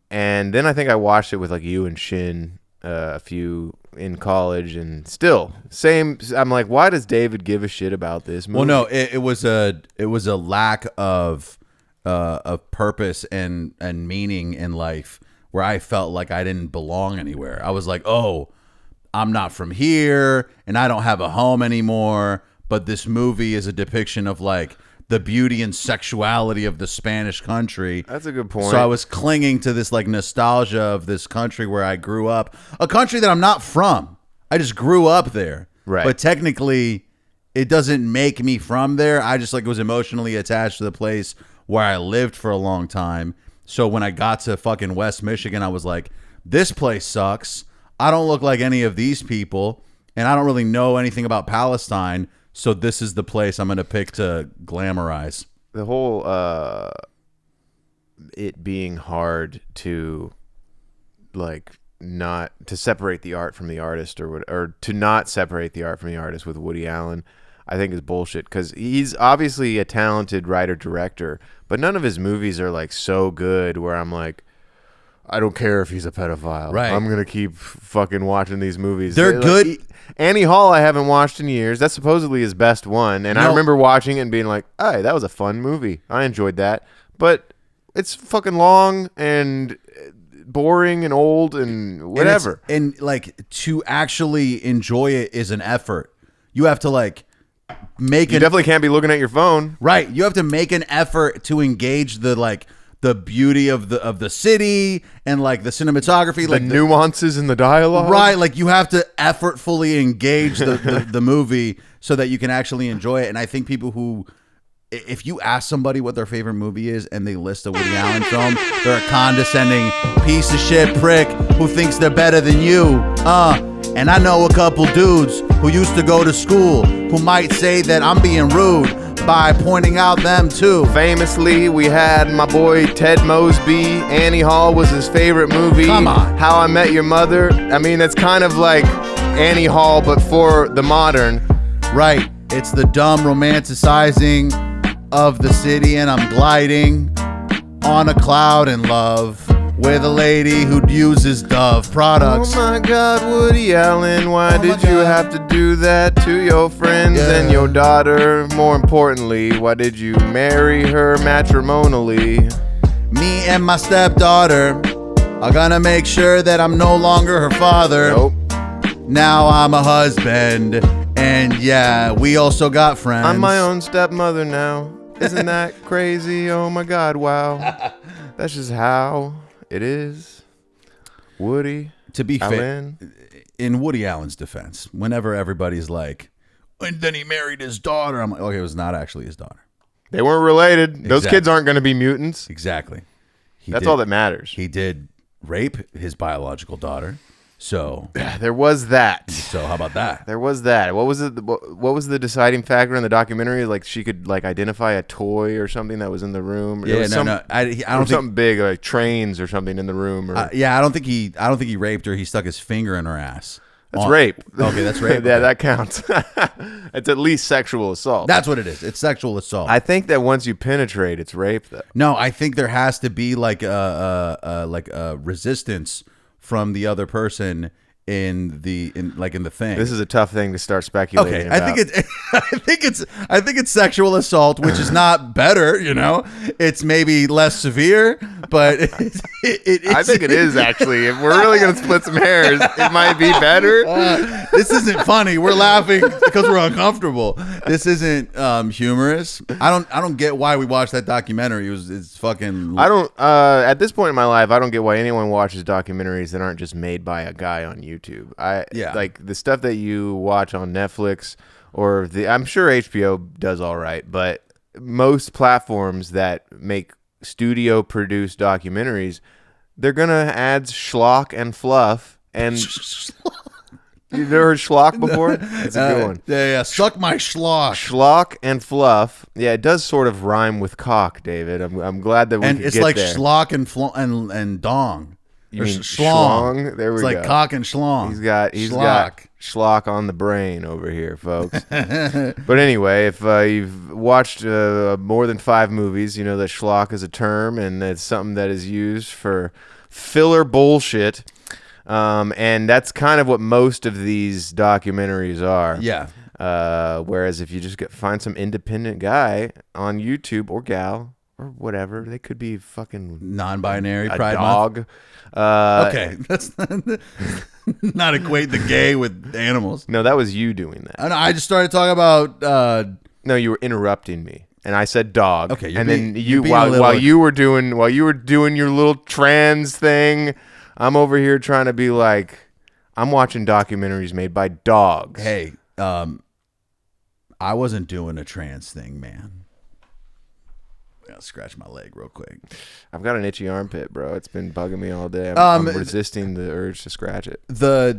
then I think I watched it with like you and Shin a few in college, and still same. I'm like, why does David give a shit about this movie? Well, no, it was a lack of purpose and meaning in life where I felt like I didn't belong anywhere. I was like, oh, I'm not from here and I don't have a home anymore. But this movie is a depiction of like the beauty and sexuality of the Spanish country. That's a good point. So I was clinging to this like nostalgia of this country where I grew up, a country that I'm not from. I just grew up there. Right. But technically it doesn't make me from there. I just like was emotionally attached to the place where I lived for a long time. So when I got to fucking West Michigan, I was like, this place sucks. I don't look like any of these people, and I don't really know anything about Palestine, so this is the place I'm going to pick to glamorize. The whole it being hard to like not to separate the art from the artist or to not separate the art from the artist with Woody Allen, I think is bullshit, because he's obviously a talented writer-director, but none of his movies are like so good where I'm like, I don't care if he's a pedophile. Right. I'm going to keep fucking watching these movies. They're good. Annie Hall I haven't watched in years. That's supposedly his best one. And I No. remember watching it and being like, hey, that was a fun movie. I enjoyed that. But it's fucking long and boring and old and whatever. And like to actually enjoy it is an effort. You have to like make You definitely can't be looking at your phone. right. You have to make an effort to engage the beauty of the city and like the cinematography, The nuances in the dialogue. right. Like you have to effortfully engage the movie so that you can actually enjoy it. And I think people who if you ask somebody what their favorite movie is and they list a Woody Allen film, they're a condescending piece of shit prick who thinks they're better than you. And I know a couple dudes who used to go to school who might say that I'm being rude by pointing out them too. Famously, we had my boy Ted Mosby. Annie Hall was his favorite movie. Come on. How I Met Your Mother. I mean, it's kind of like Annie Hall, but for the modern. Right. It's the dumb romanticizing of the city, and I'm gliding on a cloud in love with a lady who uses Dove products. Oh my God, Woody Allen, why did you have to do that to your friends and your daughter? More importantly, why did you marry her matrimonially? Me and my stepdaughter are gonna make sure that I'm no longer her father. Nope. Now I'm a husband, and yeah, we also got friends. I'm my own stepmother now. Isn't that crazy? Oh my God, wow. That's just how it is. Woody. To be fair, Allen. in Woody Allen's defense, whenever everybody's like, and then he married his daughter, I'm like, okay, it was not actually his daughter. They weren't related. Those Exactly. kids aren't going to be mutants. Exactly. That's all that matters. He did rape his biological daughter. So There was that. how about that? There was that. What was it? What was the deciding factor in the documentary? Like she could like identify a toy or something that was in the room. There Yeah, was no. I don't think. something big like trains or something in the room. Or, I don't think he raped her. He stuck his finger in her ass. that's rape. Okay, that's rape. Yeah, Okay. that counts. It's at least sexual assault. That's what it is. It's sexual assault. I think that once you penetrate, it's rape though. No, I think there has to be like a resistance from the other person in the thing. This is a tough thing to start speculating okay. about. I think it's sexual assault, which is not better. You know, it's maybe less severe, but I think it is actually. If we're really gonna split some hairs, it might be better. This isn't funny. We're laughing because we're uncomfortable. This isn't humorous. I don't get why we watched that documentary. It's fucking. I don't. At this point in my life, I don't get why anyone watches documentaries that aren't just made by a guy on YouTube. Like the stuff that you watch on Netflix or I'm sure HBO does all right, but most platforms that make studio produced documentaries, they're gonna add schlock and fluff. And you've never heard schlock before? It's a good one. Yeah. Suck my schlock. Schlock and fluff. Yeah, it does sort of rhyme with cock, David. I'm glad that we And could it's get like there. schlock and dong. You Or mean schlong. schlong? There we It's go. like cock and schlong. He's got Schlock. schlock on the brain over here, folks. But anyway, if you've watched more than 5 movies, you know that schlock is a term, and it's something that is used for filler bullshit. And that's kind of what most of these documentaries are. Yeah. Whereas if you just find some independent guy on YouTube or gal or whatever, they could be fucking Non-binary a Pride dog. Month. Okay, that's not equate the gay with animals. No, that was you doing that. I just started talking about. No, you were interrupting me, and I said dog. Okay, you're and being- then you're being a little- while you were doing your little trans thing, I'm over here trying to be like, I'm watching documentaries made by dogs. Hey, I wasn't doing a trans thing, man. I'll scratch my leg real quick. I've got an itchy armpit, bro. It's been bugging me all day. I'm resisting the urge to scratch it. The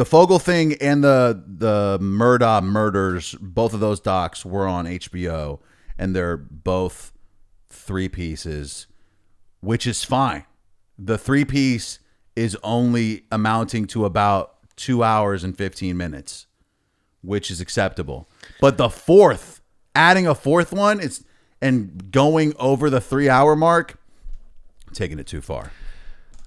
Fogel thing and the Murdaugh murders, both of those docs were on HBO, and they're both 3 pieces, which is fine. The 3-piece is only amounting to about 2 hours and 15 minutes, which is acceptable. But the fourth, adding a fourth one, and going over the 3-hour mark, taking it too far.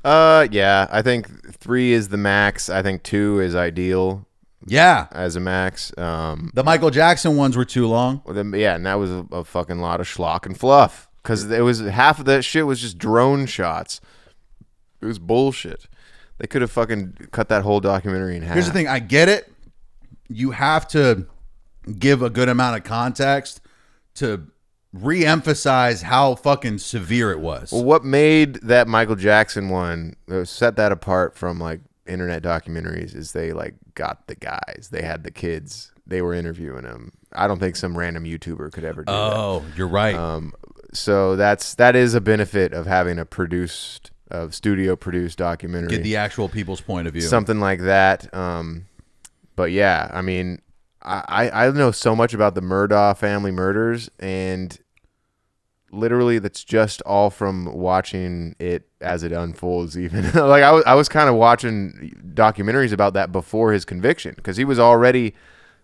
Yeah, I think 3 is the max. I think 2 is ideal. Yeah, as a max. The Michael Jackson ones were too long. Well, then, yeah, and that was a fucking lot of schlock and fluff because it was half of that shit was just drone shots. It was bullshit. They could have fucking cut that whole documentary in half. Here's the thing. I get it. You have to give a good amount of context to re-emphasize how fucking severe it was. Well, what made that Michael Jackson one set that apart from like internet documentaries is they like got the guys. They had the kids. They were interviewing them. I don't think some random YouTuber could ever do that. Oh, you're right. So that is a benefit of having a studio produced documentary. Get the actual people's point of view. Something like that. But yeah, I mean, I know so much about the Murdaugh family murders, and literally that's just all from watching it as it unfolds. Even like I was kind of watching documentaries about that before his conviction, because he was already,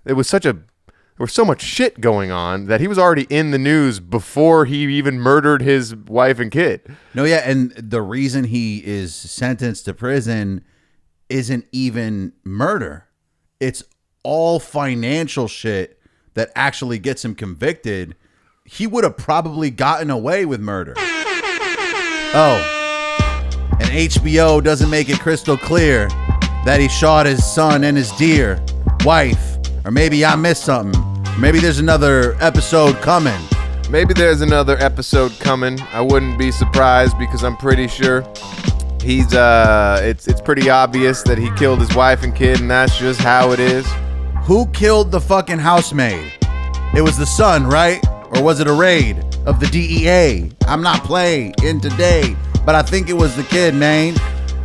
there was so much shit going on that he was already in the news before he even murdered his wife and kid. No, yeah, and the reason he is sentenced to prison isn't even murder. It's all financial shit that actually gets him convicted. He would have probably gotten away with murder. Oh, and HBO doesn't make it crystal clear that he shot his son and his dear wife. Or maybe I missed something. Maybe there's another episode coming. Maybe there's another episode coming. I wouldn't be surprised, because I'm pretty sure he's it's pretty obvious that he killed his wife and kid, and that's just how it is. Who killed the fucking housemaid? It was the son, right? Or was it a raid of the DEA? I'm not playing in today, but I think it was the kid, man.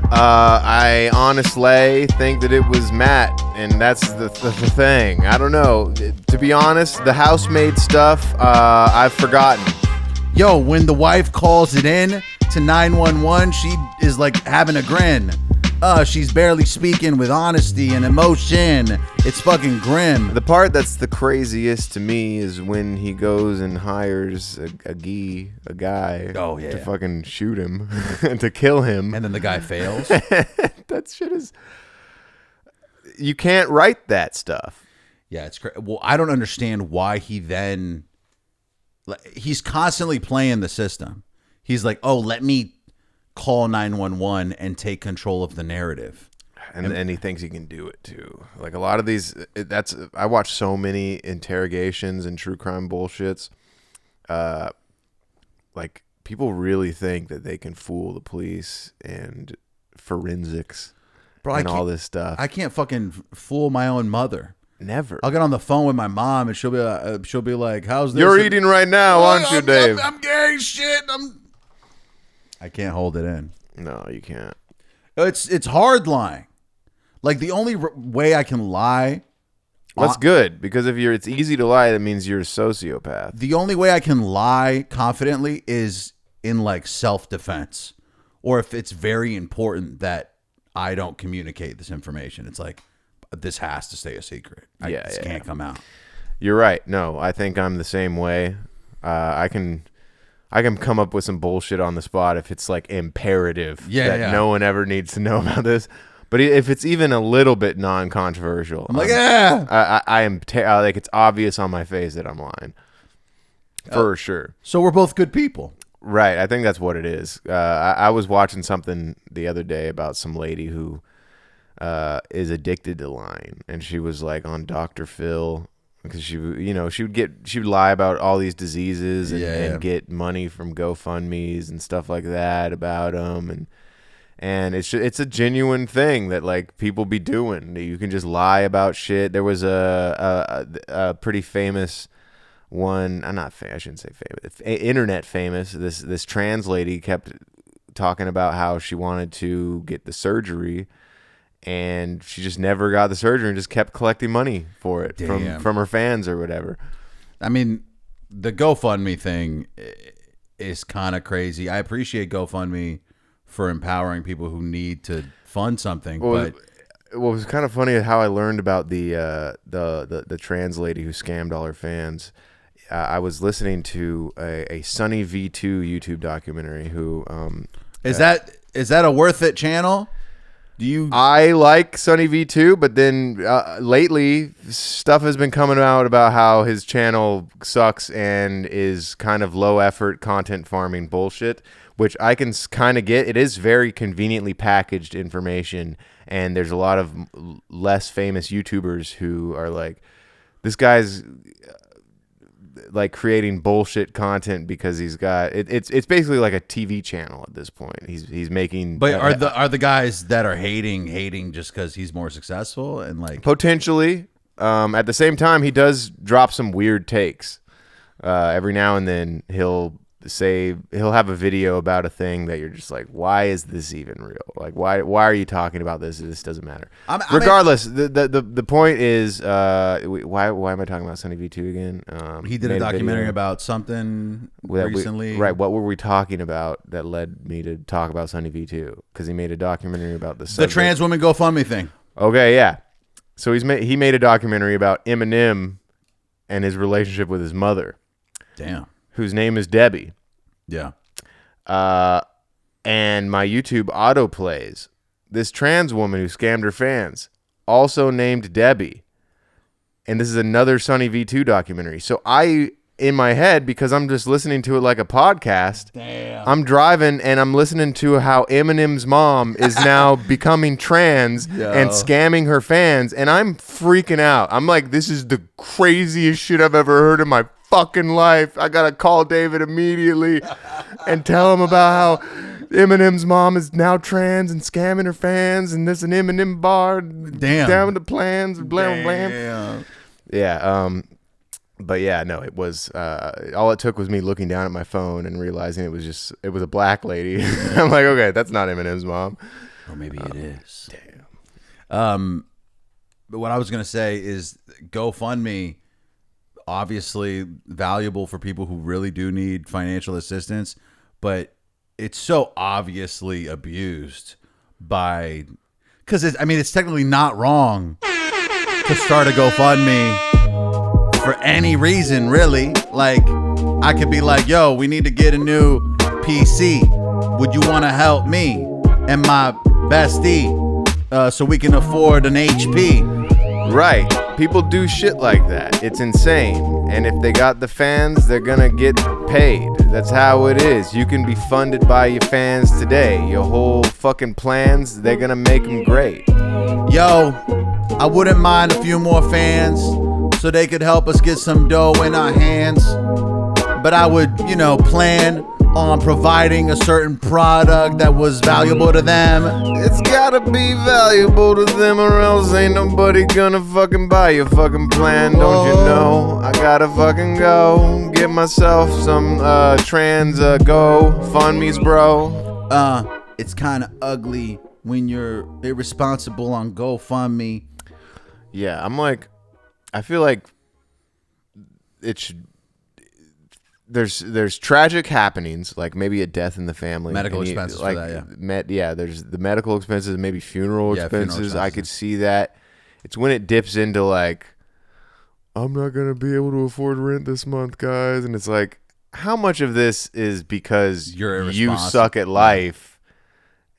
I honestly think that it was Matt, and that's the thing. I don't know. To be honest, the housemaid stuff, I've forgotten. Yo, when the wife calls it in to 911, she is like having a grin. She's barely speaking with honesty and emotion. It's fucking grim. The part that's the craziest to me is when he goes and hires a guy to fucking shoot him and to kill him. And then the guy fails. That shit is... You can't write that stuff. Yeah, it's crazy. Well, I don't understand why he then... He's constantly playing the system. He's like, oh, let me call 911 and take control of the narrative. And he thinks he can do it too. Like a lot of these, I watch so many interrogations and true crime bullshits. Like people really think that they can fool the police and forensics and all this stuff. I can't fucking fool my own mother. Never. I'll get on the phone with my mom and she'll be like, "How's this?" You're eating right now, aren't you, Dave? I'm gay shit. I can't hold it in. No, you can't. It's hard lying. Like the only way I can lie. That's good, because if it's easy to lie, that means you're a sociopath. The only way I can lie confidently is in like self-defense, or if it's very important that I don't communicate this information. It's like, this has to stay a secret. This can't come out. You're right. No, I think I'm the same way. I can come up with some bullshit on the spot if it's like imperative that no one ever needs to know about this. But if it's even a little bit non-controversial, I'm like, yeah. I am like, it's obvious on my face that I'm lying for sure. So we're both good people, right? I think that's what it is. I was watching something the other day about some lady who is addicted to lying, and she was like on Dr. Phil. Because she would lie about all these diseases and get money from GoFundMe's and stuff like that about them, and it's a genuine thing that like people be doing. You can just lie about shit. There was a pretty famous one. I shouldn't say famous. Internet famous. This trans lady kept talking about how she wanted to get the surgery. And she just never got the surgery and just kept collecting money for it from her fans or whatever. I mean, the GoFundMe thing is kind of crazy. I appreciate GoFundMe for empowering people who need to fund something. But it was kind of funny how I learned about the trans lady who scammed all her fans. I was listening to a Sunny V2 YouTube documentary. Who is that a worth it channel? I like Sunny V2, but then lately stuff has been coming out about how his channel sucks and is kind of low effort content farming bullshit, which I can kind of get. It is very conveniently packaged information, and there's a lot of less famous YouTubers who are like, this guy's like creating bullshit content because he's got it's basically like a TV channel at this point. He's making. But are the guys that are hating just because he's more successful and like potentially? At the same time, he does drop some weird takes. Every now and then he'll have a video about a thing that you're just like, why is this even real? Like, why are you talking about this? This doesn't matter. Regardless, the point is, why am I talking about Sunny V2 again? He did a documentary about something recently. Right. What were we talking about that led me to talk about Sunny V2? Because he made a documentary about the trans woman GoFundMe thing. Okay, yeah. So he made a documentary about Eminem and his relationship with his mother. Damn. Whose name is Debbie. Yeah. And my YouTube auto plays this trans woman who scammed her fans, also named Debbie. And this is another Sunny V2 documentary. So in my head, because I'm just listening to it like a podcast, damn, I'm driving and I'm listening to how Eminem's mom is now becoming trans and scamming her fans. And I'm freaking out. I'm like, this is the craziest shit I've ever heard in my fucking life. I gotta call David immediately and tell him about how Eminem's mom is now trans and scamming her fans, and there's an Eminem bar down with the plans, blam blam. Yeah. But yeah, no, it was all it took was me looking down at my phone and realizing it was a black lady. I'm like, okay, that's not Eminem's mom. Or maybe it is. Damn. But what I was gonna say is GoFundMe, obviously valuable for people who really do need financial assistance, but it's so obviously abused because it's technically not wrong to start a GoFundMe for any reason, really. Like, I could be like, yo, we need to get a new PC. Would you want to help me and my bestie so we can afford an HP? Right. People do shit like that. It's insane. And if they got the fans, they're gonna get paid. That's how it is. You can be funded by your fans today. Your whole fucking plans, they're gonna make them great. Yo, I wouldn't mind a few more fans so they could help us get some dough in our hands. But I would, plan on providing a certain product that was valuable to them. It's gotta be valuable to them or else ain't nobody gonna fucking buy your fucking plan, don't you know? I gotta fucking go get myself some trans GoFundMes, bro. It's kind of ugly when you're irresponsible on GoFundMe. Yeah, I feel like it should. There's tragic happenings, like maybe a death in the family, medical expenses for that, yeah. There's the medical expenses, maybe funeral expenses. I could see that. It's when it dips into like, I'm not gonna be able to afford rent this month, guys, and it's like, how much of this is because you suck at life,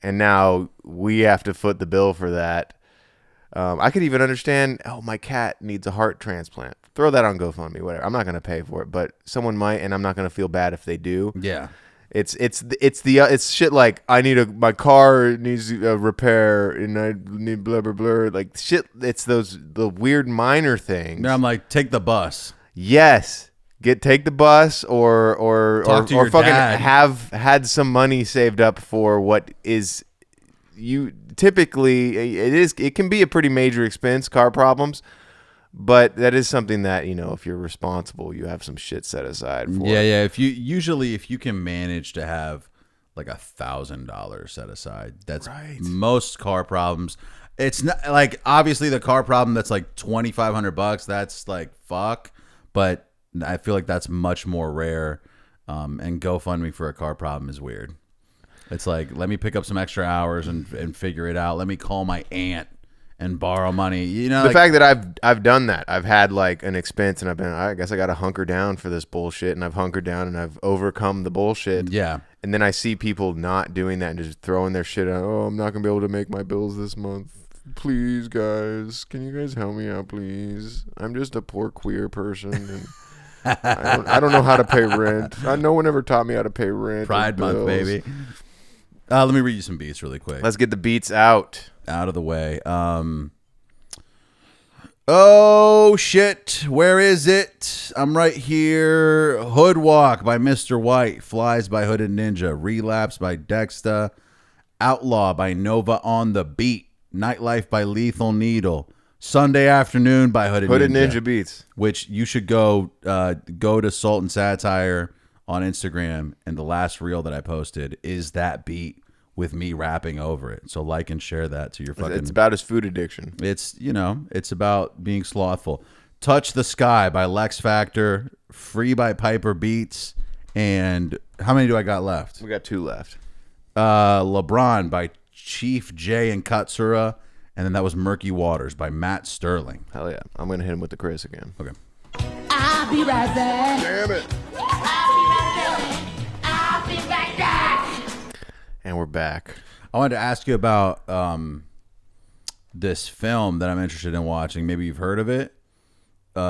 and now we have to foot the bill for that? I could even understand, my cat needs a heart transplant. Throw that on GoFundMe, whatever. I'm not going to pay for it, but someone might, and I'm not going to feel bad if they do. Yeah. It's shit like, my car needs a repair and I need blah, blah, blah. Like shit. It's the weird minor things. No, I'm like, take the bus. Yes. Take the bus or fucking dad. Have had some money saved up for what is typically it can be a pretty major expense, car problems. But that is something that, if you're responsible, you have some shit set aside for. Yeah. If you can manage to have like $1,000 set aside, that's right. Most car problems. It's not like, obviously the car problem that's like $2,500. That's like fuck. But I feel like that's much more rare. And GoFundMe for a car problem is weird. It's like, let me pick up some extra hours and figure it out. Let me call my aunt and borrow money. The fact that I've done that. I've had like an expense and I guess I got to hunker down for this bullshit, and I've hunkered down and I've overcome the bullshit. Yeah. And then I see people not doing that and just throwing their shit out. I'm not going to be able to make my bills this month. Please, guys. Can you guys help me out, please? I'm just a poor queer person. And I don't know how to pay rent. No one ever taught me how to pay rent. Pride Month, baby. Let me read you some beats really quick. Let's get the beats out of the way. Oh, shit. Where is it? I'm right here. Hoodwalk by Mr. White. Flies by Hooded Ninja. Relapse by Dexta. Outlaw by Nova on the Beat. Nightlife by Lethal Needle. Sunday Afternoon by Hooded Ninja Beats. Which you should go to Sultan Satire on Instagram, and the last reel that I posted is that beat with me rapping over it. So like and share that to your fucking... It's about his food addiction. It's, it's about being slothful. Touch the Sky by Lex Factor, Free by Piper Beats, and how many do I got left? We got 2 left. LeBron by Chief J and Katsura, and then that was Murky Waters by Matt Sterling. Hell yeah. I'm going to hit him with the Chris again. Okay. I'll be right back. Damn it. I'll be right back. I'll be right back. And we're back. I wanted to ask you about this film that I'm interested in watching. Maybe you've heard of it.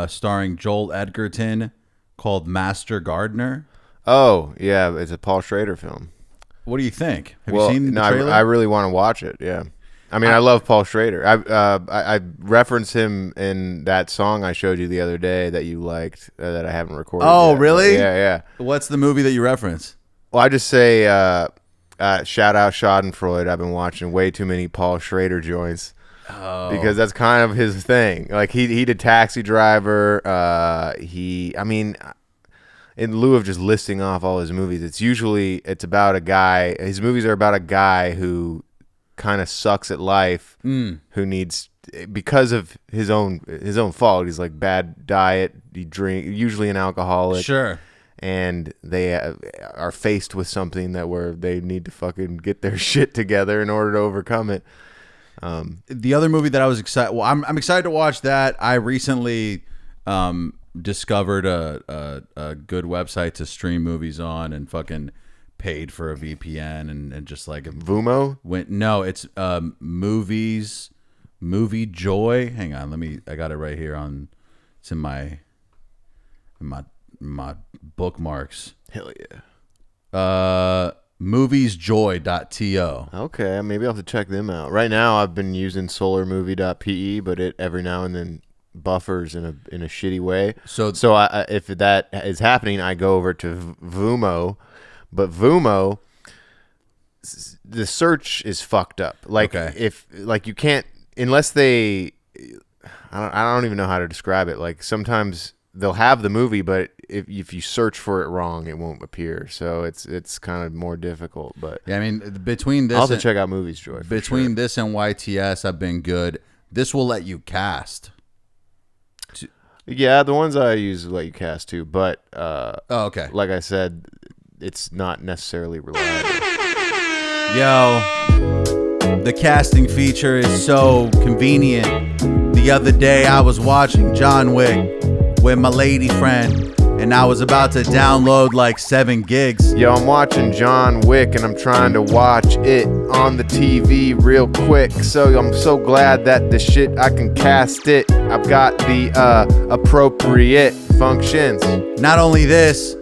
Starring Joel Edgerton, called Master Gardener. Oh, yeah. It's a Paul Schrader film. What do you think? Have you seen the trailer? I really want to watch it, yeah. I mean, I love Paul Schrader. I referenced him in that song I showed you the other day that you liked that I haven't recorded Oh, yet. really? Yeah. What's the movie that you reference? Well, I just say shout out Schadenfreude. I've been watching way too many Paul Schrader joints. Oh. Because that's kind of his thing. Like he did Taxi Driver. In lieu of just listing off all his movies, it's about a guy. His movies are about a guy who kind of sucks at life, who needs, because of his own fault. He's like bad diet. He drink, usually an alcoholic. Sure. And they are faced with something where they need to fucking get their shit together in order to overcome it. The other movie that I was excited, I'm excited to watch that. I recently discovered a good website to stream movies on, and fucking paid for a VPN and just like Vumo. It's Movie Joy. Hang on, I got it right here it's in my bookmarks. Hell yeah. Moviesjoy.to. Okay, maybe I'll have to check them out. Right now, I've been using solarmovie.pe, but it every now and then buffers in a shitty way. So if that is happening, I go over to Vumo, but Vumo, the search is fucked up. Like if you can't, unless they, I don't even know how to describe it. Like sometimes they'll have the movie, but if you search for it wrong, it won't appear. So it's kind of more difficult. But yeah, I mean, between this, I'll have to check out Movies Joy. Between this and YTS, I've been good. This will let you cast. Yeah, the ones I use let you cast too, but okay. Like I said, it's not necessarily reliable. Yo, the casting feature is so convenient. The other day I was watching John Wick with my lady friend, and I was about to download like 7 gigs. Yo, I'm watching John Wick, and I'm trying to watch it on the TV real quick. So I'm so glad that the shit, I can cast it. I've got the appropriate functions. Not only this,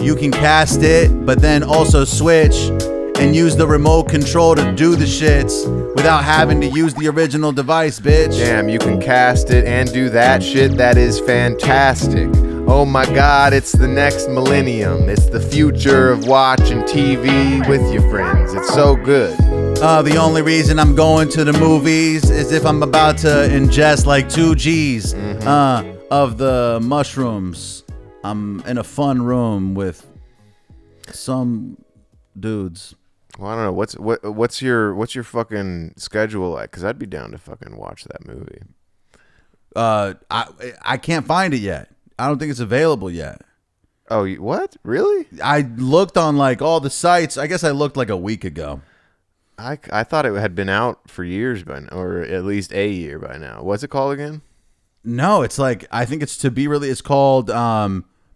you can cast it, but then also switch and use the remote control to do the shits without having to use the original device, bitch. Damn, you can cast it and do that shit. That is fantastic. Oh my God, it's the next millennium. It's the future of watching TV with your friends. It's so good. The only reason I'm going to the movies is if I'm about to ingest like 2 G's of the mushrooms. I'm in a fun room with some dudes. Well, I don't know. What's your fucking schedule like? Because I'd be down to fucking watch that movie. I can't find it yet. I don't think it's available yet. Oh, what? Really? I looked on like all the sites. I guess I looked like a week ago. I thought it had been out for years by now, or at least a year by now. What's it called again? No, it's like, I think it's to be really. It's called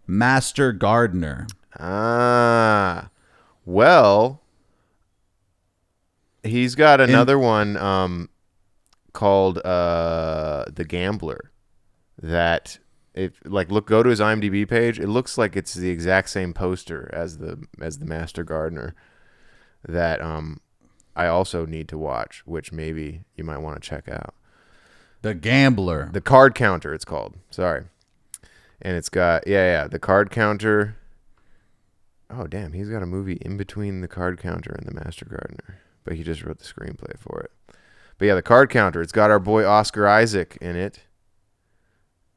Master Gardener. Ah, well, he's got another one called The Gambler. That go to his IMDb page. It looks like it's the exact same poster as the Master Gardener. That I also need to watch, which maybe you might want to check out. The Gambler. The Card Counter, it's called. Sorry. And it's got, The Card Counter. Oh, damn. He's got a movie in between The Card Counter and The Master Gardener. But he just wrote the screenplay for it. But yeah, The Card Counter. It's got our boy Oscar Isaac in it.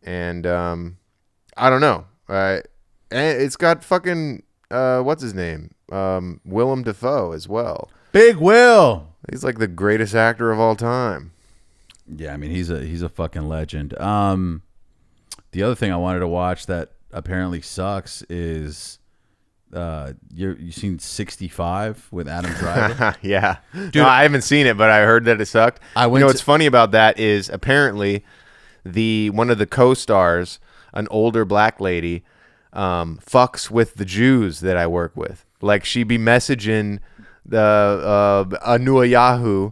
And I don't know. And it's got fucking, what's his name? Willem Dafoe as well. Big Will. He's like the greatest actor of all time. Yeah, I mean, he's a fucking legend. The other thing I wanted to watch that apparently sucks is you seen 65 with Adam Driver? Yeah. Dude, no, I haven't seen it, but I heard that it sucked. What's funny about that is apparently one of the co-stars, an older black lady, fucks with the Jews that I work with. Like, she be messaging the Anua Yahoo,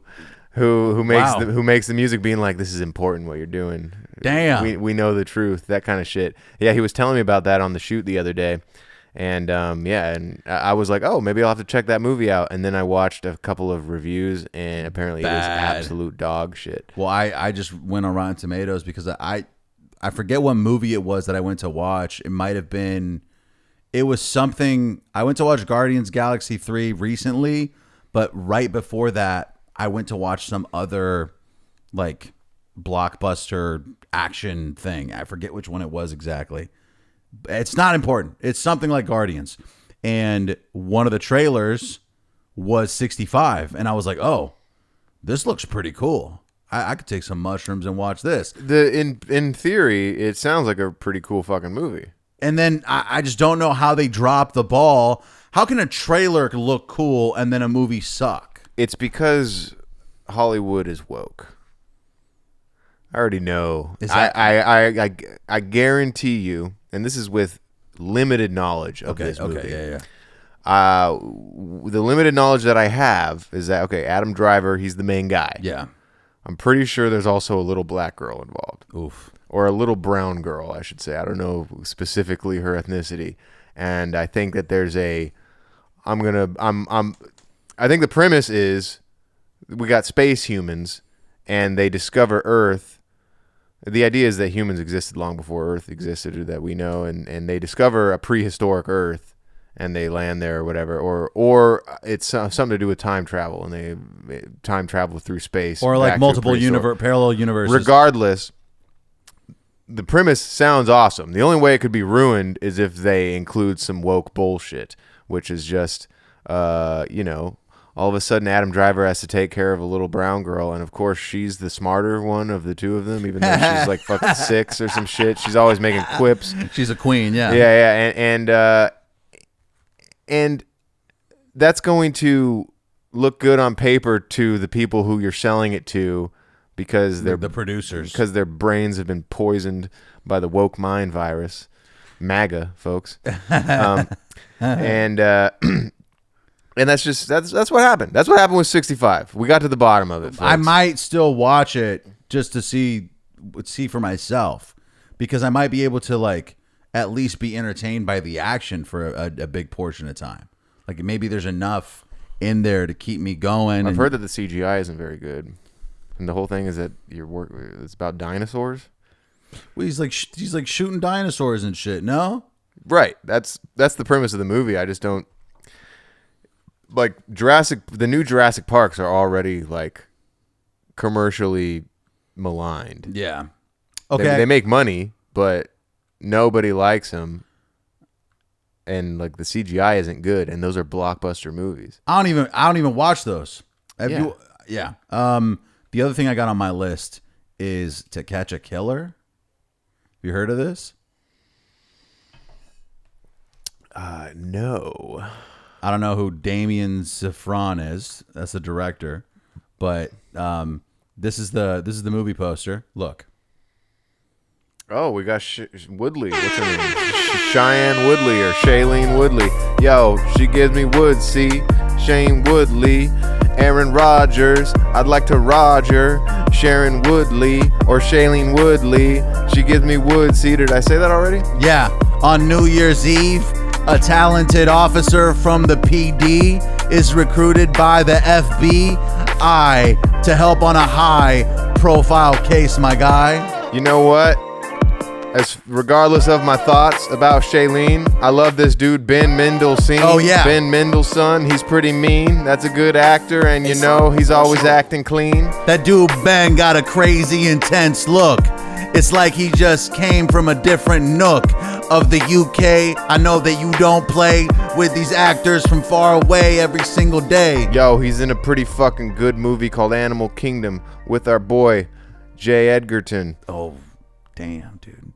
who makes the music, being like, this is important what you're doing. Damn. We know the truth, that kind of shit. Yeah, he was telling me about that on the shoot the other day. And and I was like, oh, maybe I'll have to check that movie out. And then I watched a couple of reviews, and apparently it is absolute dog shit. Well, I just went on Rotten Tomatoes because I forget what movie it was that I went to watch. It might have been, it was something, I went to watch Guardians Galaxy 3 recently, but right before that, I went to watch some other like blockbuster action thing. I forget which one it was exactly. It's not important. It's something like Guardians. And one of the trailers was 65. And I was like, oh, this looks pretty cool. I could take some mushrooms and watch this. In theory, it sounds like a pretty cool fucking movie. And then I just don't know how they drop the ball. How can a trailer look cool and then a movie suck? It's because Hollywood is woke. I already know. I guarantee you, and this is with limited knowledge of this movie. Okay, yeah. The limited knowledge that I have is that, okay, Adam Driver, he's the main guy. Yeah. I'm pretty sure there's also a little black girl involved. Oof. Or a little brown girl, I should say. I don't know specifically her ethnicity. And I think that there's I think the premise is we got space humans and they discover Earth. The idea is that humans existed long before Earth existed, or that we know, and they discover a prehistoric Earth and they land there or whatever, or it's something to do with time travel, and they time travel through space, or like multiple parallel universes. Regardless, the premise sounds awesome. The only way it could be ruined is if they include some woke bullshit, which is just all of a sudden Adam Driver has to take care of a little brown girl, and of course she's the smarter one of the two of them, even though she's like fucking 6 or some shit. She's always making quips. She's a queen, yeah. Yeah, and that's going to look good on paper to the people who you're selling it to, because they're the producers, because their brains have been poisoned by the woke mind virus, MAGA folks, and that's what happened. That's what happened with 65. We got to the bottom of it, folks. I might still watch it just to see for myself, because I might be able to like at least be entertained by the action for a big portion of time. Like maybe there's enough in there to keep me going. I've heard that the CGI isn't very good, and the whole thing is that it's about dinosaurs. Well, he's like shooting dinosaurs and shit. No, right. That's the premise of the movie. I just don't. Like the new Jurassic Parks are already like commercially maligned. Yeah. Okay. They make money, but nobody likes them, and like the CGI isn't good, and those are blockbuster movies. I don't even watch those. Yeah. The other thing I got on my list is To Catch a Killer. Have you heard of this? No. I don't know who Damien Safran is. That's the director, but this is the movie poster. Look. Oh, we got Woodley. What's her name? Cheyenne Woodley or Shailene Woodley. Yo, she gives me wood. See, Shane Woodley, Aaron Rodgers. I'd like to Roger. Sharon Woodley or Shailene Woodley. She gives me wood. See, did I say that already? Yeah. On New Year's Eve, a talented officer from the PD is recruited by the FBI to help on a high profile case, my guy. You know what? As regardless of my thoughts about Shailene, I love this dude Ben Mendelsohn. Oh, yeah. Ben Mendelsohn. He's pretty mean. That's a good actor, and you know he's always acting clean. That dude Ben got a crazy intense look. It's like he just came from a different nook of the UK. I know that you don't play with these actors from far away every single day. Yo, he's in a pretty fucking good movie called Animal Kingdom with our boy Jay Edgerton. Oh, damn, dude.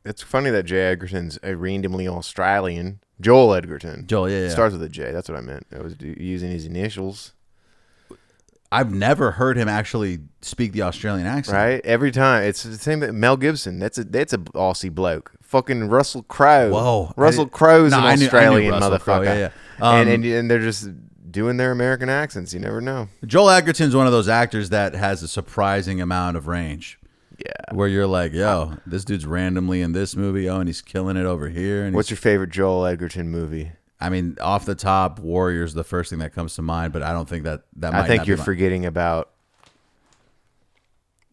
It's funny that Jay Edgerton's a randomly Australian. Joel Edgerton. Joel, yeah. Starts with a J. That's what I meant. I was using his initials. I've never heard him actually speak the Australian accent. Right? Every time. It's the same thing. Mel Gibson. That's a Aussie bloke. Fucking Russell Crowe. Whoa. Russell Crowe's an I knew Australian Russell Crowe, motherfucker. yeah. And they're just doing their American accents. You never know. Joel Edgerton's one of those actors that has a surprising amount of range. Yeah. Where you're like, yo, this dude's randomly in this movie. Oh, and he's killing it over here. And What's your favorite Joel Edgerton movie? I mean, off the top, Warrior's the first thing that comes to mind, but I don't think that might I think not you're be forgetting about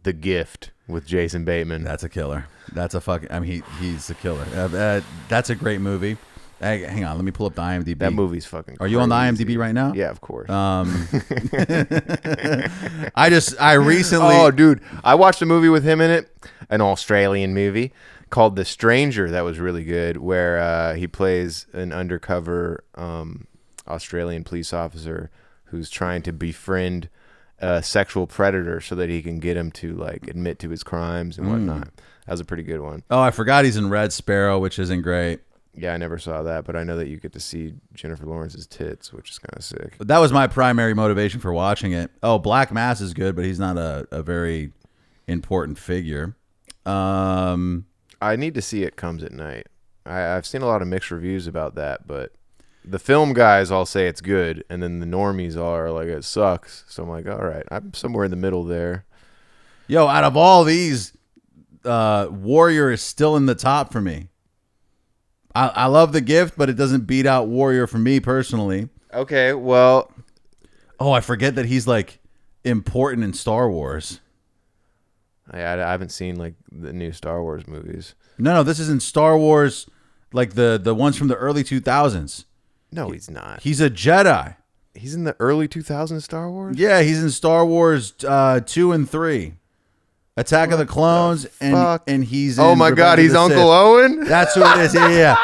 The Gift with Jason Bateman. That's a killer. That's a fucking. I mean, he's a killer. That's a great movie. Hey, hang on, let me pull up the IMDb. That movie's fucking Are you on the crazy. IMDb right now? Yeah, of course. I recently. Oh, dude, I watched a movie with him in it, an Australian movie called The Stranger. That was really good, where he plays an undercover Australian police officer who's trying to befriend a sexual predator so that he can get him to like admit to his crimes and whatnot. That was a pretty good one. Oh, I forgot he's in Red Sparrow, which isn't great. Yeah, I never saw that, but I know that you get to see Jennifer Lawrence's tits, which is kind of sick. That was my primary motivation for watching it. Oh, Black Mass is good, but he's not a very important figure. I need to see It Comes at Night. I've seen a lot of mixed reviews about that, but the film guys all say it's good, and then the normies are like, it sucks. So I'm like, all right, I'm somewhere in the middle there. Yo, out of all these, Warrior is still in the top for me. I love The Gift, but it doesn't beat out Warrior for me personally. Okay, well, Oh, I forget that he's like important in Star Wars. I haven't seen like the new Star Wars movies. No, this is in Star Wars, like the ones from the early 2000s. No, he's not. He's a Jedi. He's in the early 2000s Star Wars? Yeah, he's in Star Wars 2 and 3. Attack of the Clones, and he's in Oh my God, Revenge he's of the Uncle Sith. Owen? That's who it is. Yeah.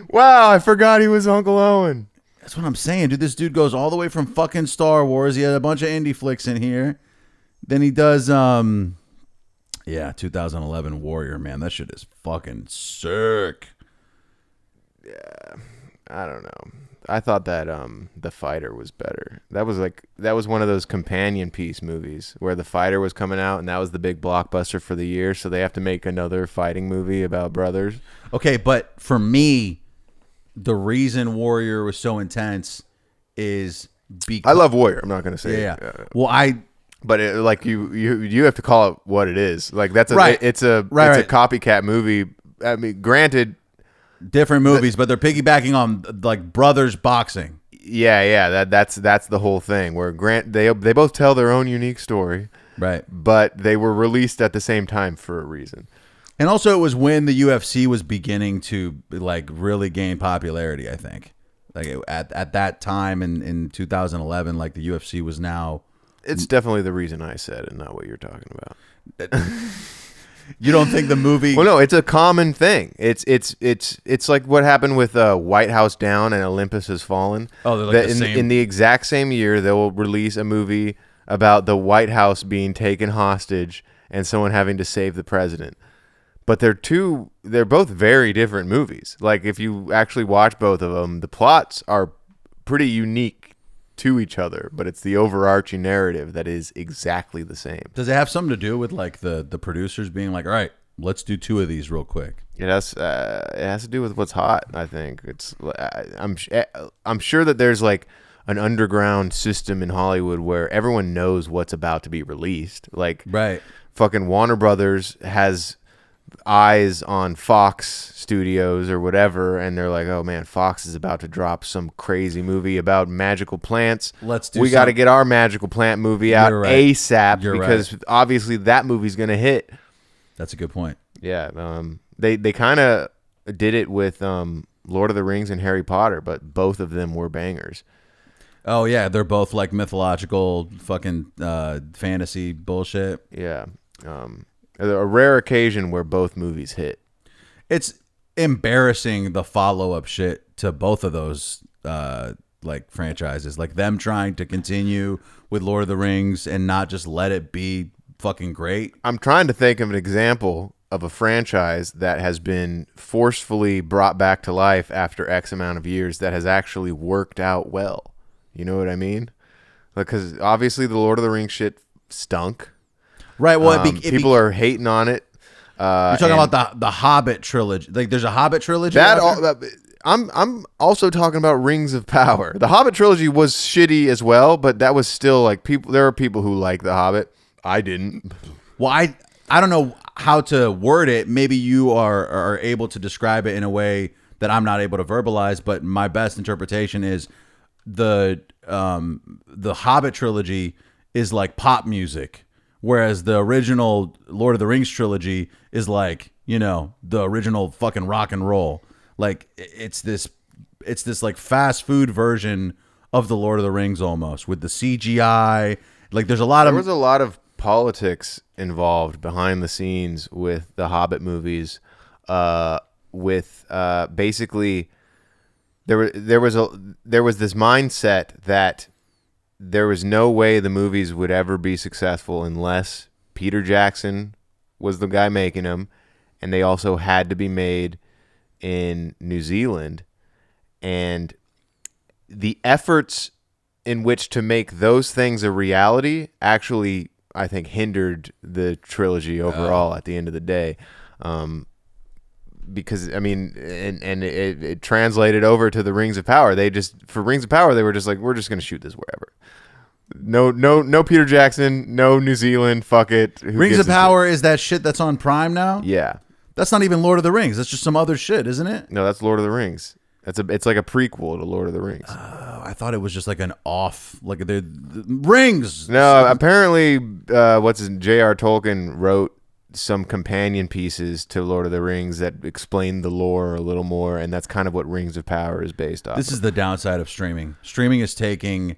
Wow, I forgot he was Uncle Owen. That's what I'm saying, dude. This dude goes all the way from fucking Star Wars. He had a bunch of indie flicks in here. Then he does 2011 Warrior, man. That shit is fucking sick. I don't know. I thought that The Fighter was better. That was one of those companion piece movies where The Fighter was coming out and that was the big blockbuster for the year, so they have to make another fighting movie about brothers. Okay, but for me, the reason Warrior was so intense is because I love Warrior. I'm not going to say yeah. Well, but like you have to call it what it is. Like that's Right. It's a Right. copycat movie. I mean, granted, different movies, but they're piggybacking on like brothers boxing. yeah. That's the whole thing. Where they both tell their own unique story, Right. but they were released at the same time for a reason. And also, it was when the UFC was beginning to like really gain popularity. I think, like at that time in 2011, like the UFC was now. It's definitely the reason I said it, not what you're talking about. You don't think the movie? Well, no, it's a common thing. It's like what happened with White House Down and Olympus Has Fallen. Oh, they're like That the same. in the exact same year, they will release a movie about the White House being taken hostage and someone having to save the president. But they're both very different movies. Like if you actually watch both of them, the plots are pretty unique to each other, but it's the overarching narrative that is exactly the same. Does it have something to do with like the producers being like, all right, let's do 2 of these real quick? It has to do with what's hot. I think I'm sure that there's like an underground system in Hollywood where everyone knows what's about to be released. Like Right. fucking Warner Brothers has eyes on Fox Studios or whatever, and they're like, "Oh man, Fox is about to drop some crazy movie about magical plants. We got to get our magical plant movie out ASAP because obviously that movie's gonna hit." That's a good point. Yeah, they kind of did it with Lord of the Rings and Harry Potter, but both of them were bangers. Oh yeah, they're both like mythological fucking fantasy bullshit. Yeah. A rare occasion where both movies hit. It's embarrassing the follow-up shit to both of those like franchises, like them trying to continue with Lord of the Rings and not just let it be fucking great. I'm trying to think of an example of a franchise that has been forcefully brought back to life after X amount of years that has actually worked out well. You know what I mean? Because obviously the Lord of the Rings shit stunk. Right. Well, people are hating on it. You're talking about the Hobbit trilogy. Like, there's a Hobbit trilogy. I'm also talking about Rings of Power. The Hobbit trilogy was shitty as well, but that was still like people. There are people who like the Hobbit. I didn't. Well, I don't know how to word it. Maybe you are able to describe it in a way that I'm not able to verbalize. But my best interpretation is the Hobbit trilogy is like pop music. Whereas the original Lord of the Rings trilogy is like, you know, the original fucking rock and roll. Like it's this like fast food version of the Lord of the Rings almost with the CGI. Like there was a lot of politics involved behind the scenes with the Hobbit movies. Basically there was this mindset that there was no way the movies would ever be successful unless Peter Jackson was the guy making them, and they also had to be made in New Zealand. And the efforts in which to make those things a reality actually, I think, hindered the trilogy overall at the end of the day. Because I mean, and it translated over to the Rings of Power. For Rings of Power, they were just like, we're just going to shoot this wherever. No Peter Jackson, no New Zealand. Fuck it. Rings of Power is that shit that's on Prime now? Yeah. That's not even Lord of the Rings. That's just some other shit, isn't it? No, that's Lord of the Rings. It's like a prequel to Lord of the Rings. I thought it was just like an off, like the Rings. No, apparently, J.R. Tolkien wrote some companion pieces to Lord of the Rings that explain the lore a little more, and that's kind of what Rings of Power is based off. This is the downside of streaming. Streaming is taking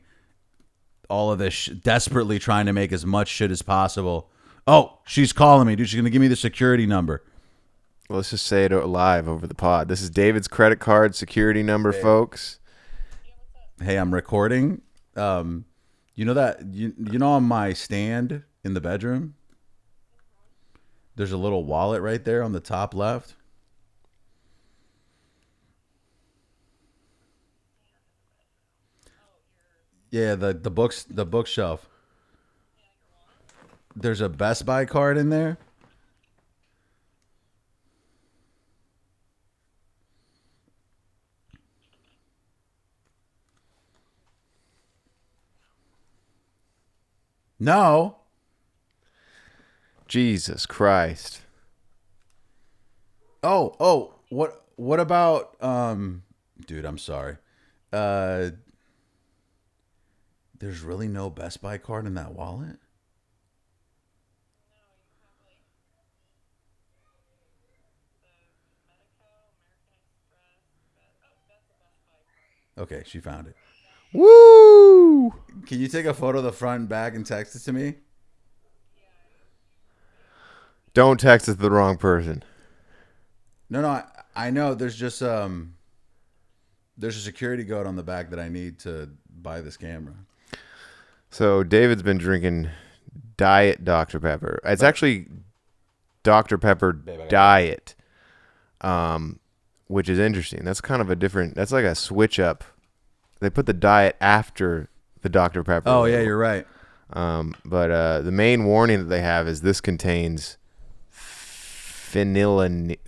all of this, desperately trying to make as much shit as possible. Oh, she's calling me, dude. She's gonna give me the security number. Well, let's just say it live over the pod. This is David's credit card security number, folks. Hey, I'm recording. You know that you know on my stand in the bedroom, there's a little wallet right there on the top left. Yeah, the bookshelf. There's a Best Buy card in there. No. Jesus Christ. Oh, what about dude, I'm sorry. There's really no Best Buy card in that wallet? Okay, she found it. Woo! Can you take a photo of the front and back and text it to me? Don't text it to the wrong person. No, I know. There's just there's a security code on the back that I need to buy this camera. So David's been drinking Diet Dr. Pepper. It's actually Dr. Pepper Diet, which is interesting. That's kind of a different. That's like a switch up. They put the diet after the Dr. Pepper. Oh yeah, you're right. But the main warning that they have is this contains phenylalanine.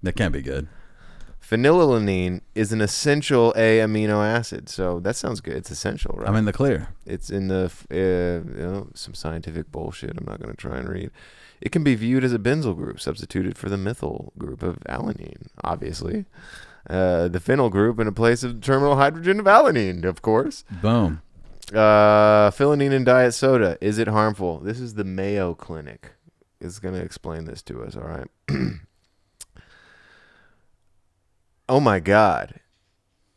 That can't be good. Phenylalanine is an essential A amino acid. So that sounds good. It's essential, right? I'm in the clear. It's in the some scientific bullshit I'm not going to try and read. It can be viewed as a benzyl group substituted for the methyl group of alanine, obviously. The phenyl group in a place of terminal hydrogen of alanine, of course. Boom. Philonine in diet soda. Is it harmful? This is the Mayo Clinic. Is going to explain this to us, all right? Oh my God.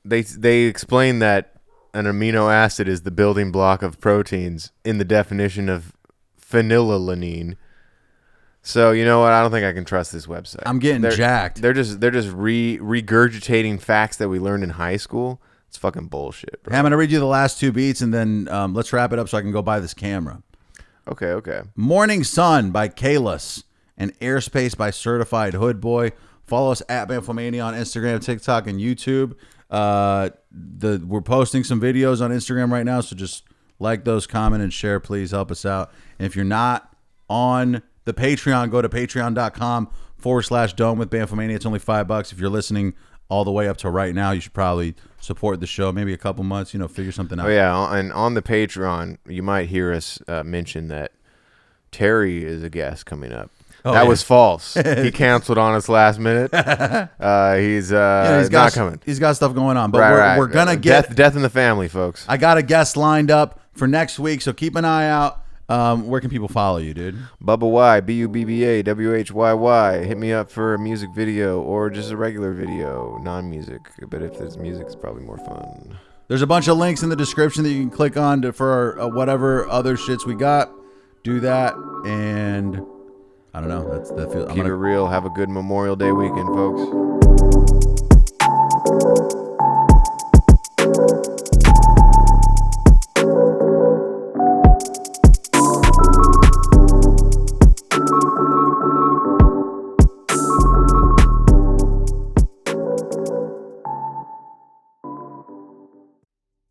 They explain that an amino acid is the building block of proteins in the definition of phenylalanine. So you know what? I don't think I can trust this website. I'm getting jacked. They're just regurgitating facts that we learned in high school. It's fucking bullshit, bro. Hey, I'm going to read you the last 2 beats, and then let's wrap it up so I can go buy this camera. Okay. Morning Sun by Kalis and Airspace by Certified Hood Boy. Follow us at bamfomania on Instagram, TikTok, and YouTube. We're posting some videos on Instagram right now, so just like those, comment, and share. Please help us out. And if you're not on the Patreon, go to patreon.com/dome with bamfomania. It's only $5. If you're listening all the way up to right now, you should probably support the show. Maybe a couple months, figure something out. Oh yeah, and on the Patreon, you might hear us mention that Terry is a guest coming up. Oh, that yeah. was false. He canceled on us last minute. He's not coming. He's got stuff going on, but Right. we're gonna get death in the family, folks. I got a guest lined up for next week, so keep an eye out. Where can people follow you, dude? Bubba Y, BUBBA, WHYY. Hit me up for a music video or just a regular video, non-music. But if there's music, it's probably more fun. There's a bunch of links in the description that you can click on for our, whatever other shits we got. Do that, and I don't know. That's the feel. Keep it real. Have a good Memorial Day weekend, folks.